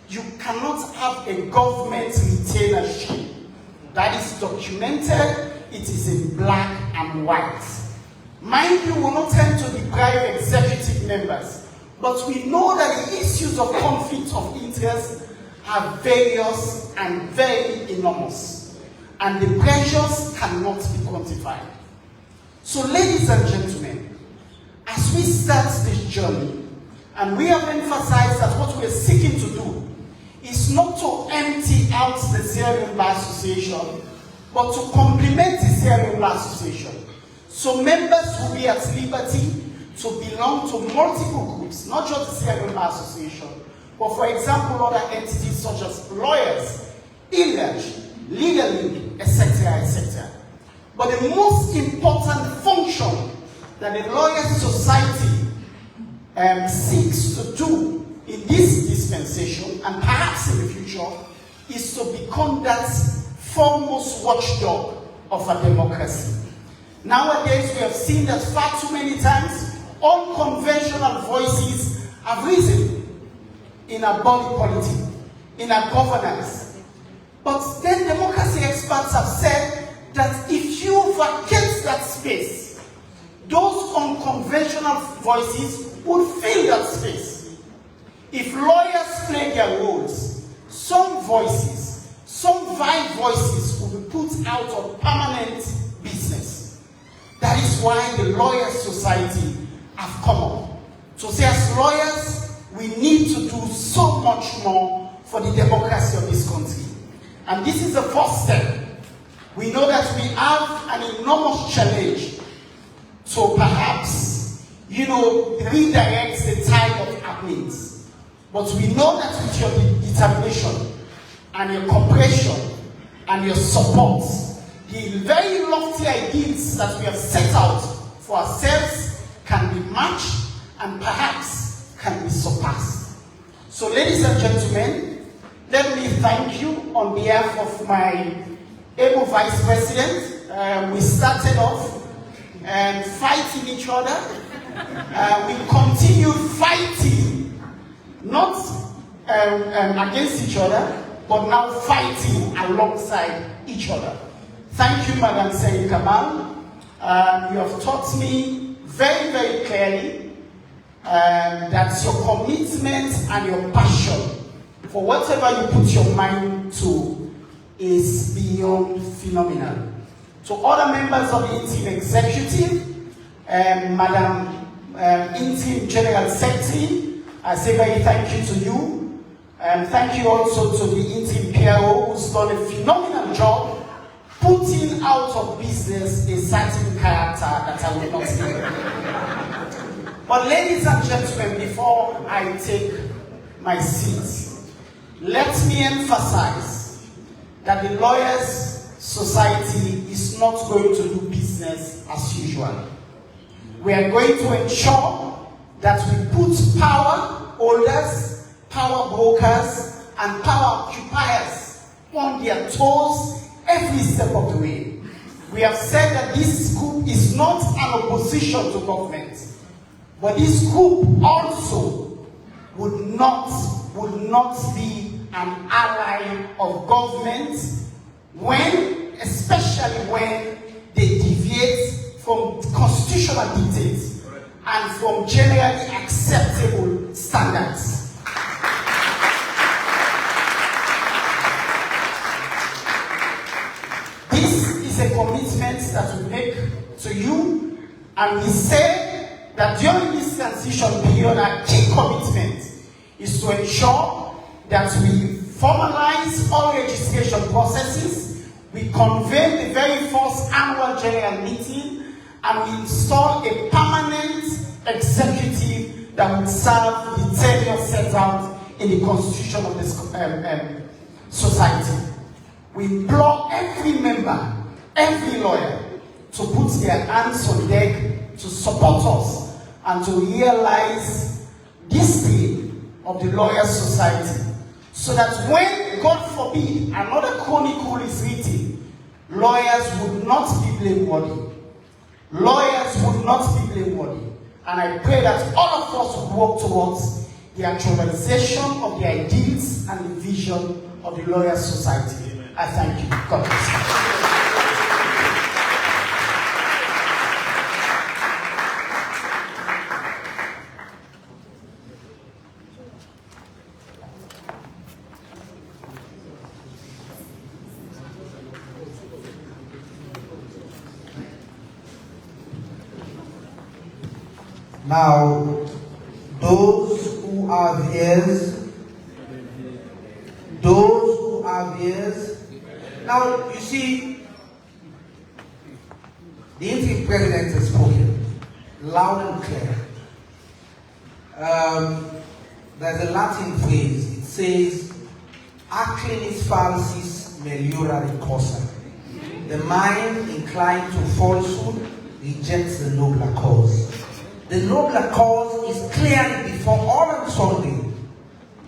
you cannot have a government retainership. That is documented, it is in black and white. Mind you, we will not tend to deprive executive members, but we know that the issues of conflict of interest are various and very enormous, and the pressures cannot be quantified. So ladies and gentlemen, as we start this journey, and we have emphasized that what we are seeking to do is not to empty out the Sierra Leone Bar Association, but to complement the Sierra Leone Bar Association. So members will be at liberty to belong to multiple groups, not just the Sierra Leone Bar Association, but for example, other entities such as lawyers, ILAJ, Legal Link, etc., etc. But the most important function that the Lawyers Society seeks to do in this dispensation, and perhaps in the future, is to become that foremost watchdog of a democracy. Nowadays, we have seen that far too many times, unconventional voices have risen in our body politic, in our governance. But then democracy experts have said that if you vacate that space, those unconventional voices would fill that space. If lawyers play their roles, some voices, some vile voices will be put out of permanent business. That is why the Lawyers Society have come up to say, as lawyers, we need to do so much more for the democracy of this country. And this is the first step. We know that we have an enormous challenge to perhaps, redirect the tide of happenings. But we know that with your determination and your cooperation and your support, the very lofty ideals that we have set out for ourselves can be matched and perhaps can be surpassed. So, ladies and gentlemen, let me thank you on behalf of my able Vice President. We started off fighting each other. We continue fighting, not against each other, but now fighting alongside each other. Thank you, Madam Said Kamal. You have taught me very, very clearly that your commitment and your passion for whatever you put your mind to is beyond phenomenal. To other members of the interim executive, Madam Interim General Secretary, I say very thank you to you. Thank you also to the interim PRO, who's done a phenomenal job putting out of business a certain character that I will not name. But ladies and gentlemen, before I take my seat, let me emphasize that the Lawyers Society is not going to do business as usual. We are going to ensure that we put power holders, power brokers, and power occupiers on their toes every step of the way. We have said that this group is not an opposition to government, but this group also would not be an ally of government especially when they deviate from constitutional dictates and from generally acceptable standards. This is a commitment that we make to you, and we say that during this transition period, our key commitment is to ensure that we formalize all registration processes, we convene the very first annual general meeting, and we install a permanent executive that will serve the tenure set out in the constitution of this society. We implore every member, every lawyer, to put their hands on deck to support us and to realize this dream of the Lawyers Society, so that when, God forbid, another chronicle is written, lawyers would not be blameworthy. Lawyers would not be blameworthy. And I pray that all of us would work towards the actualization of the ideals and the vision of the Lawyers Society. I thank you. God bless you. Now, those who have ears, now you see, the interim president has spoken loud and clear. There's a Latin phrase, it says, "Aclinis falsis meliora recosa." The mind inclined to falsehood rejects the nobler cause. The nobler cause is clearly before all and sundry,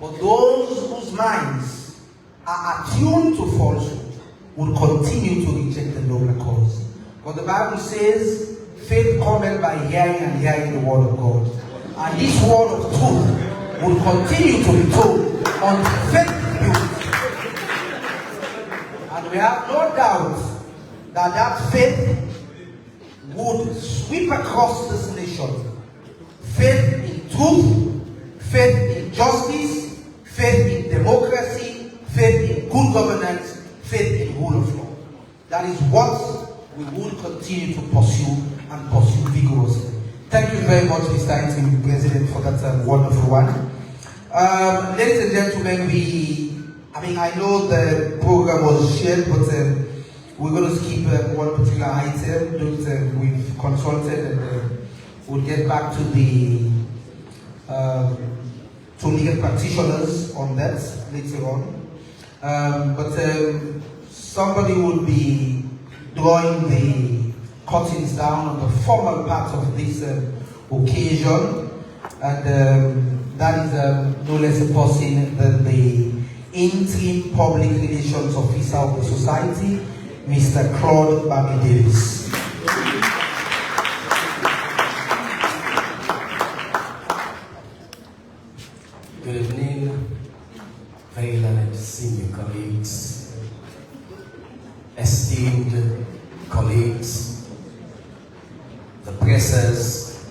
but those whose minds are attuned to falsehood will continue to reject the nobler cause. But the Bible says, faith cometh by hearing and hearing the word of God. And this word of truth will continue to be told until faith is built. And we have no doubt that that faith would sweep across this nation. Faith in truth, faith in justice, faith in democracy, faith in good governance, faith in rule of law. That is what we will continue to pursue and pursue vigorously. Thank you very much, Mr. Acting President, for that wonderful one. Ladies and gentlemen, I know the program was shared, but we're going to skip one particular item that we've consulted, and we'll get back to the to legal practitioners on that later on. But somebody will be drawing the curtains down on the formal part of this occasion, and that is no less a person than the interim public relations officer of the society, Mr. Claude Bami Davis. Good evening, very learned senior colleagues, esteemed colleagues, the pressers,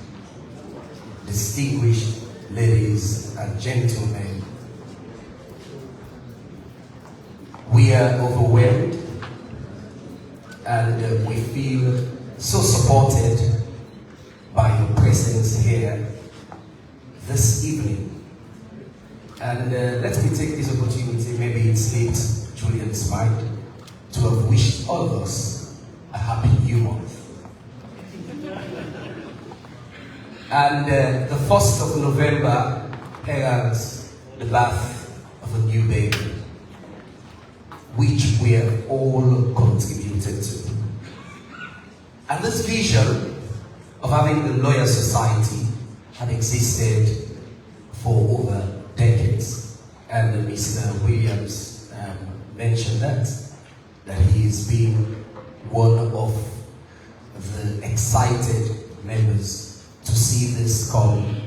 distinguished ladies and gentlemen. We are overwhelmed and we feel so supported by your presence here this evening. And let me take this opportunity, maybe it slipped Julian's mind, to have wished all of us a happy new month. And the 1st of November heralds the birth of a new baby, which we have all contributed to. And this vision of having the Lawyer Society had existed for over decades. And Mr. Williams mentioned that he's been one of the excited members to see this come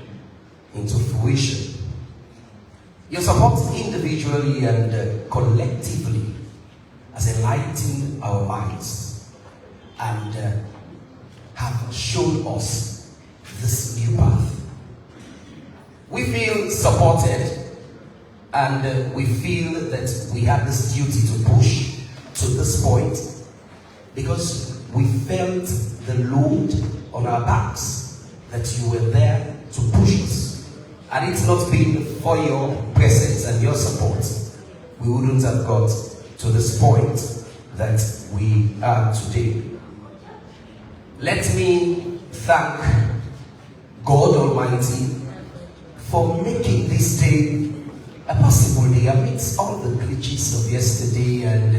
into fruition. Your support individually and collectively has enlightened our minds and have shown us this new path. We feel supported and we feel that we have this duty to push to this point because we felt the load on our backs that you were there to push us. And it's not been for your presence and your support, we wouldn't have got to this point that we are today. Let me thank God Almighty for making this day a possible day amidst all the glitches of yesterday and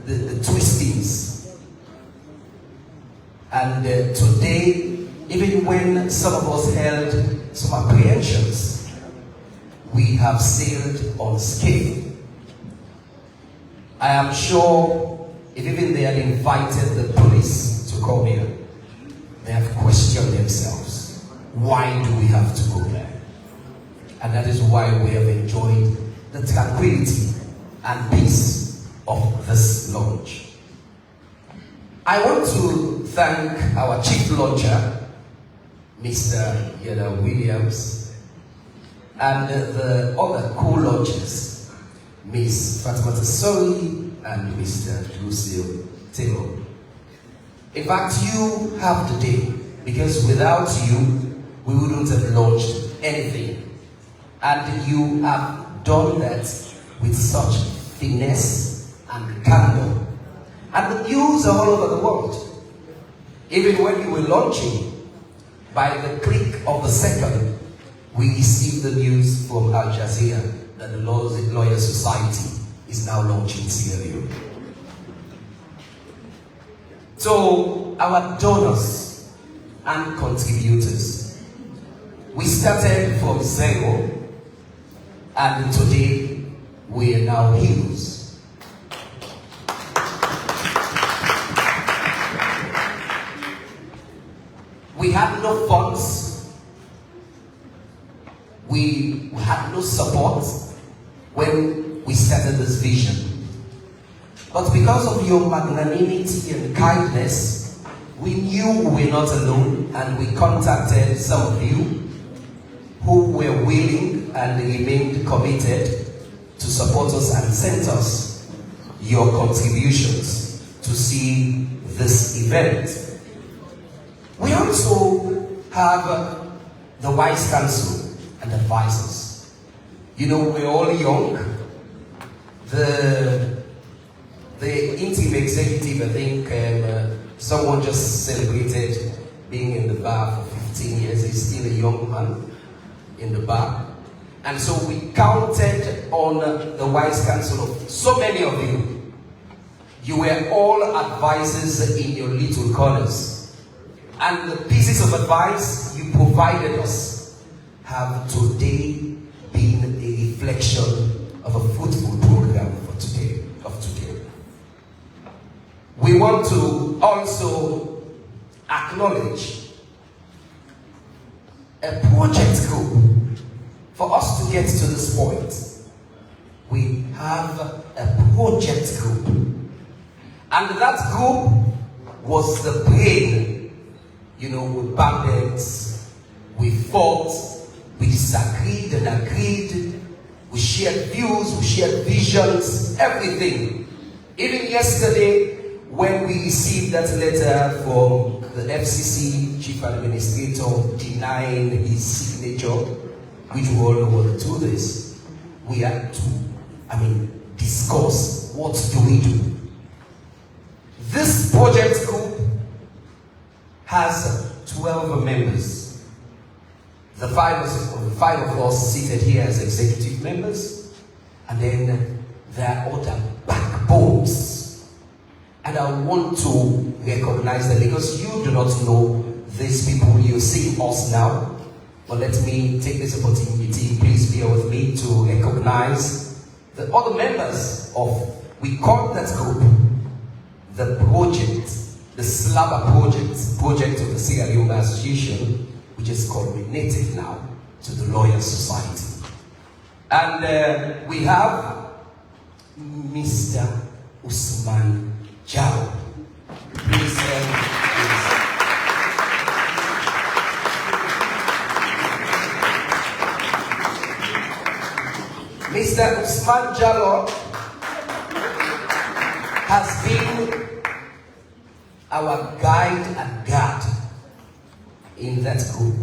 the twistings. And today, even when some of us held some apprehensions, we have sailed unscathed. I am sure if even they had invited the police to come here, they have questioned themselves. Why do we have to go there? And that is why we have enjoyed the tranquility and peace of this launch. I want to thank our chief launcher, Mr. Yeda Williams, and the other co-launchers, Ms. Fatima Tassori and Mr. Lucille Taylor. In fact, you have the day, because without you, we wouldn't have launched anything. And you have done that with such finesse and candor. And the news are all over the world. Even when you were launching, by the click of the second, we received the news from Al Jazeera that the Lawyer Society is now launching Sierra Leone. To our donors and contributors. We started from zero, and today we are now heroes. We had no funds, we had no support when we started this vision. But because of your magnanimity and kindness, we knew we were not alone, and we contacted some of you who were willing and remained committed to support us and sent us your contributions to see this event. We also have the Wise Council and advisors. You know, we're all young. The interim executive, I think someone just celebrated being in the bar for 15 years. He's still a young man in the bar. And so we counted on the Wise Council of so many of you. You were all advisors in your little corners. And the pieces of advice you provided us have today been a reflection of a fruitful program for today. We want to also acknowledge a project group. For us to get to this point, we have a project group. And that group was the brain. You know, we bandits, we fought, we disagreed and agreed, we shared views, we shared visions, everything. Even yesterday, when we received that letter from the FCC Chief Administrator denying his signature, which we all know will do this, we had to, discuss what do we do. This project group has 12 members. The five of us seated here as executive members, and then there are other backbones. And I want to recognize them because you do not know these people. You see us now. But let me take this opportunity, please bear with me, to recognize the other members of, we call that group the project, the Slabber project of the Sierra Leone Association, which is culminated now to the Lawyers Society. And we have Mr. Usman Jao. Please, Mr. Usman Jalo has been our guide and guard in that group.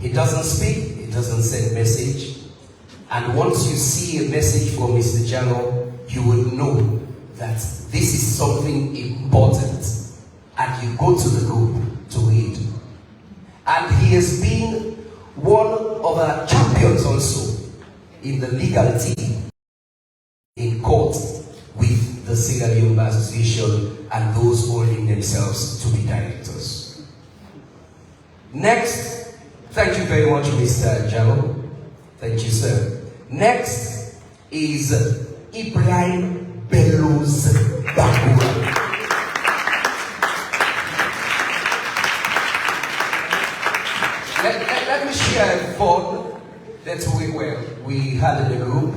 He doesn't speak, he doesn't send message. And once you see a message from Mr. Jalo, you will know that this is something important. And you go to the group to read. And he has been one of our champions also in the legal team in court with the Sierra Leone Association and those holding themselves to be directors. Next, thank you very much, Mr. Jalo. Thank you, sir. Next is Ibrahim Bellows Bakura. Let me share a thought that we had in the group.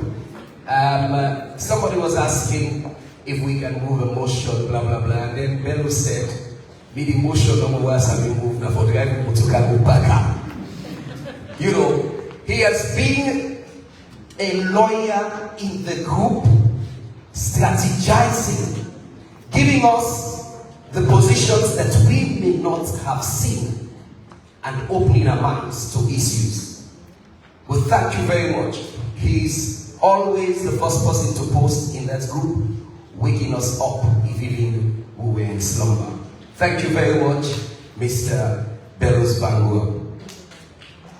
Somebody was asking if we can move a motion, blah, blah, blah. And then Bello said, me the motion no more has been moved now for the guy to go back up. You know, he has been a lawyer in the group, strategizing, giving us the positions that we may not have seen, and opening our minds to issues. Well, thank you very much. He's always the first person to post in that group, waking us up if even we were in slumber. Thank you very much, Mr. Bellows Bangor.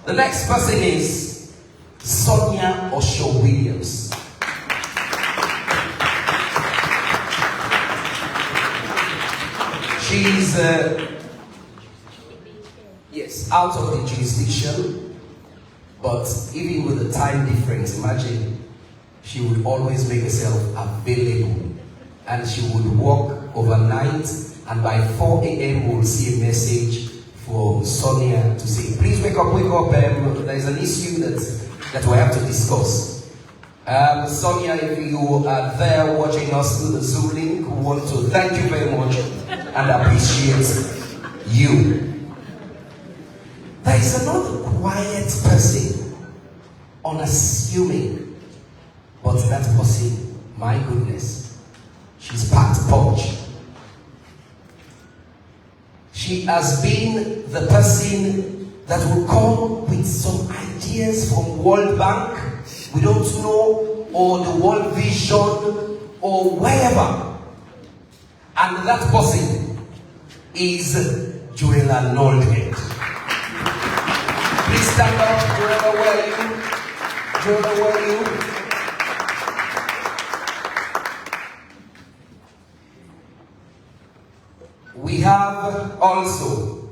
The next person is Sonia Osho Williams. She's, yes, out of the jurisdiction, but even with the time difference, imagine, she would always make herself available, and she would work overnight, and by 4 a.m. we'll see a message from Sonia to say, please wake up, there's an issue that we have to discuss. Sonia, if you are there watching us through the Zoom link, we want to thank you very much and appreciate you. There is another quiet person, unassuming, but that person, my goodness, she's packed punch. She has been the person that will come with some ideas from World Bank, we don't know, or the World Vision, or wherever. And that person is Joella Nolgate. Please stand up, Joella, where are you? Joella, where are you? We have also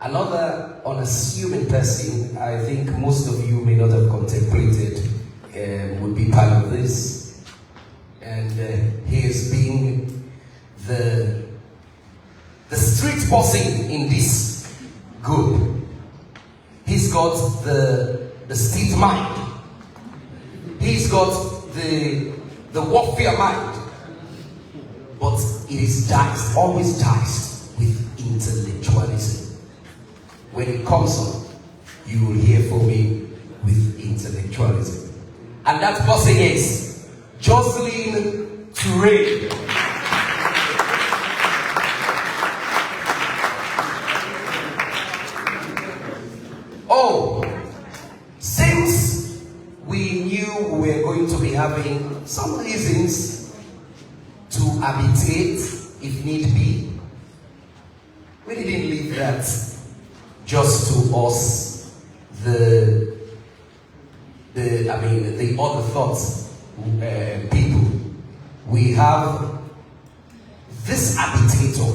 another unassuming person. I think most of you may not have contemplated would be part of this. And he has been the street bossing in this group. He's got the street mind. He's got the warfare mind. But it is diced, always diced with intellectualism. When it comes on, you will hear from me with intellectualism. And that person is Jocelyn Toure. Oh, since we knew we were going to be having some reasons to arbitrate if need be, we didn't leave that just to us, the other thoughts people. We have this arbitrator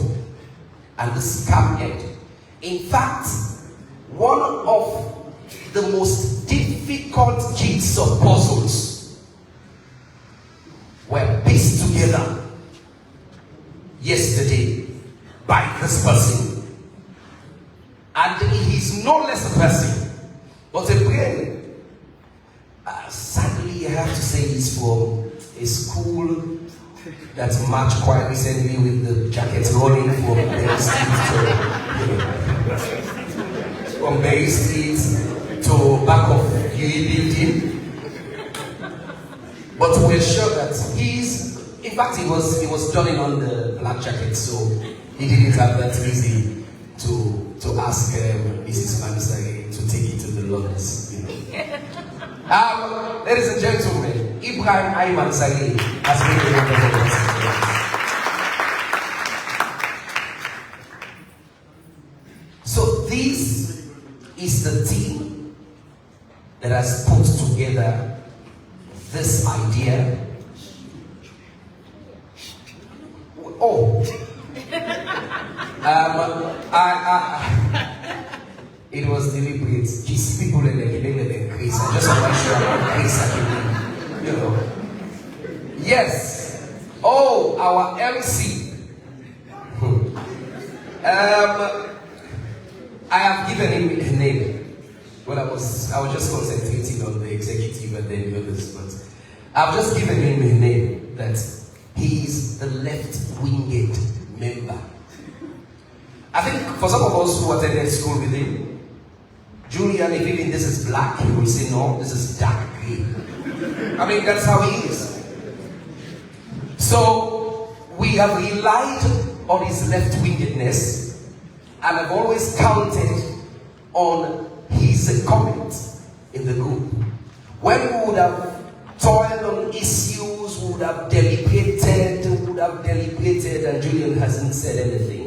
and this scamhead. In fact, one of the most difficult jigsaw puzzles were pieced together yesterday by this person. And he is no less a person, but a brain. Sadly, I have to say he's from a school that marched quite recently with the jacket rolling from Bay Street to back of UE building. But we're sure that in fact, he was turning on the black jacket, so he didn't have that easy to ask Mrs. Manisari to take it to the Lord's, you know. Ladies and gentlemen, Ibrahim Ayman Saleh has been a wonderful person. So this is the team that has put together this idea. Oh, it was deliberate. These people are like Chris. I just want to make sure I'm Chris again. You know. Yes. Oh, our MC. I have given him a name. Well, I was just concentrating on the executive and then the others, but I've just given him a name that he is the left-winged member. I think for some of us who attended school with him, Julian, if even this is black, he will say, no, this is dark green. I mean, that's how he is. So, we have relied on his left-wingedness, and I've always counted on his comment in the group. When we would have toiled on issues, we would have deliberated, and Julian hasn't said anything.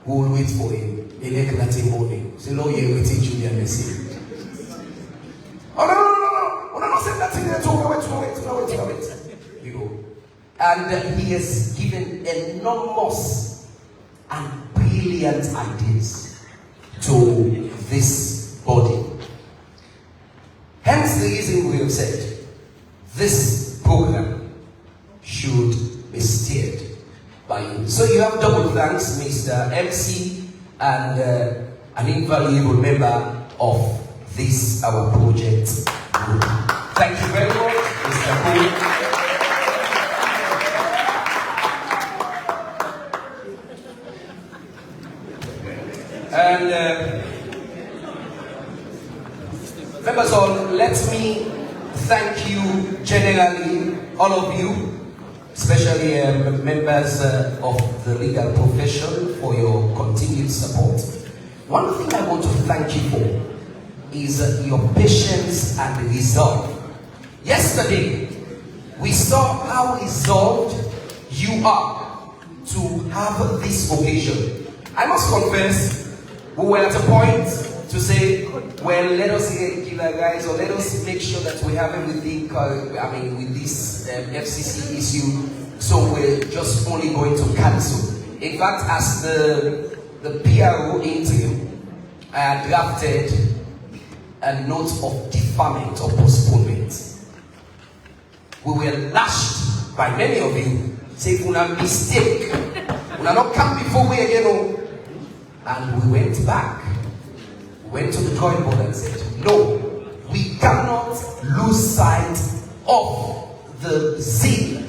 We will wait for him. Elect that morning. Say, no, you're waiting, Julian, and say, oh, no, say that thing there, wait. You know. and he has given enormous and brilliant ideas to this body. Hence the reason we have said this program should be steered by you. So you have double thanks, Mr. MC, and an invaluable member of this our project group. Thank you very much, Mr. Cole. And members all, let me thank you generally, all of you, especially members of the legal profession, for your continued support. One thing I want to thank you for is your patience and resolve. Yesterday, we saw how resolved you are to have this occasion. I must confess, we were at a point to say, well, let us get killer guys, or let us make sure that we have everything, with this FCC issue, so we're just only going to cancel. In fact, as the PRO interim, I had drafted a note of deferment or postponement. We were lashed by many of you, saying, "Una mistake, una not come before we again." And we went back. Went to the drawing board and said, no, we cannot lose sight of the zeal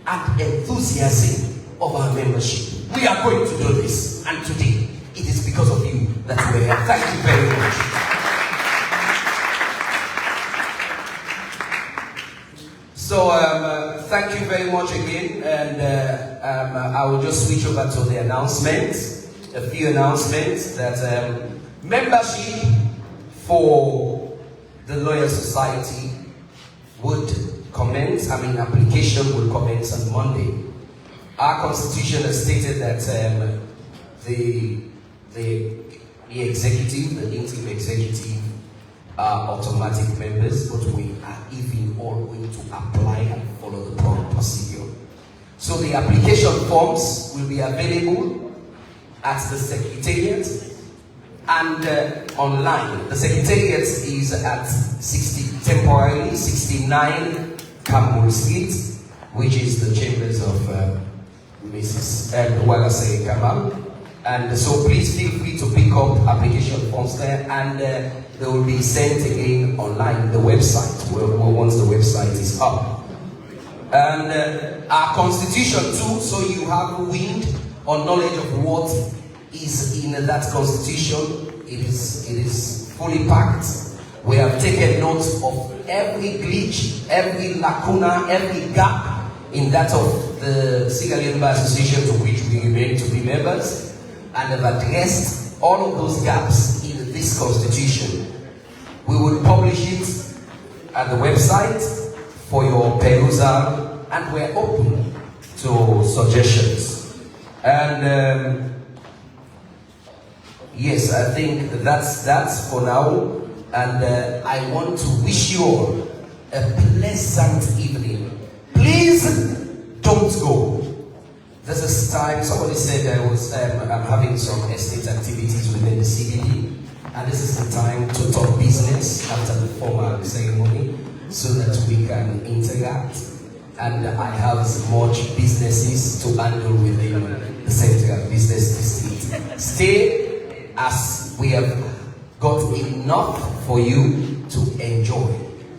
and enthusiasm of our membership. We are going to do this, and today it is because of you that we're here. Thank you very much. So thank you very much again, and I will just switch over to the announcements. A few announcements that membership for the Lawyer Society would commence, application will commence on Monday. Our constitution has stated that the executive, the interim executive, are automatic members, but we are even all going to apply and follow the proper procedure. So the application forms will be available at the Secretariat and online. The Secretariat is at 69 Campbell Street, which is the chambers of Mrs. Walasei Kamal. And so please feel free to pick up application forms there, and they will be sent again online, the website, once the website is up. And our constitution too, so you have wind or knowledge of what is in that constitution. It is fully packed. We have taken note of every glitch, every lacuna, every gap in that of the Single Bar Association to which we remain to be members, and have addressed all of those gaps in this constitution. We will publish it at the website for your perusal, and we're open to suggestions. And yes, I think that's for now, and I want to wish you all a pleasant evening. Please don't go. There's this time somebody said I'm having some estate activities within the CBD, and this is the time to talk business after the formal ceremony, so that we can interact. And I have much businesses to handle within the Central Business District. Stay, as we have got enough for you to enjoy.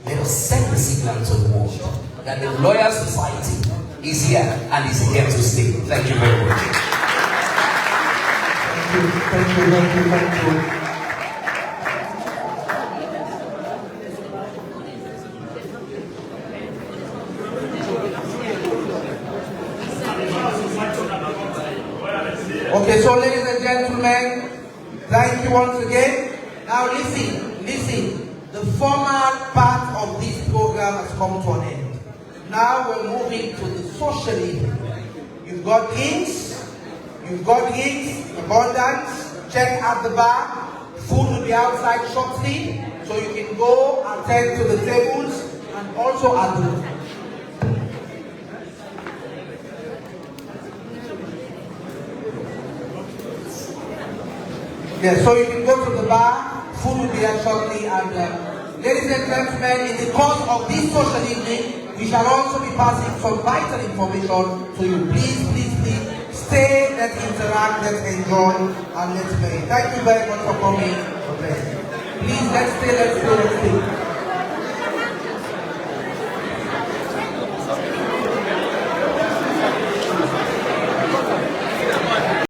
Let us send the signal to the world that the Lawyer Society is here and is here to stay. Thank you very much. Thank you. Okay, so ladies and gentlemen, thank you once again. Now listen. The formal part of this program has come to an end. Now we're moving to the social evening. You've got drinks, abundance. Check at the bar. Food will be outside shortly, so you can go attend to the tables, and also at the Yes, so you can go to the bar, food will be there shortly, and ladies and gentlemen, in the course of this social evening, we shall also be passing some vital information to you. Please, please, please, stay, let's interact, let's enjoy, and let's play. Thank you very much for coming. Okay. Please, let's stay, let's stay, let's stay.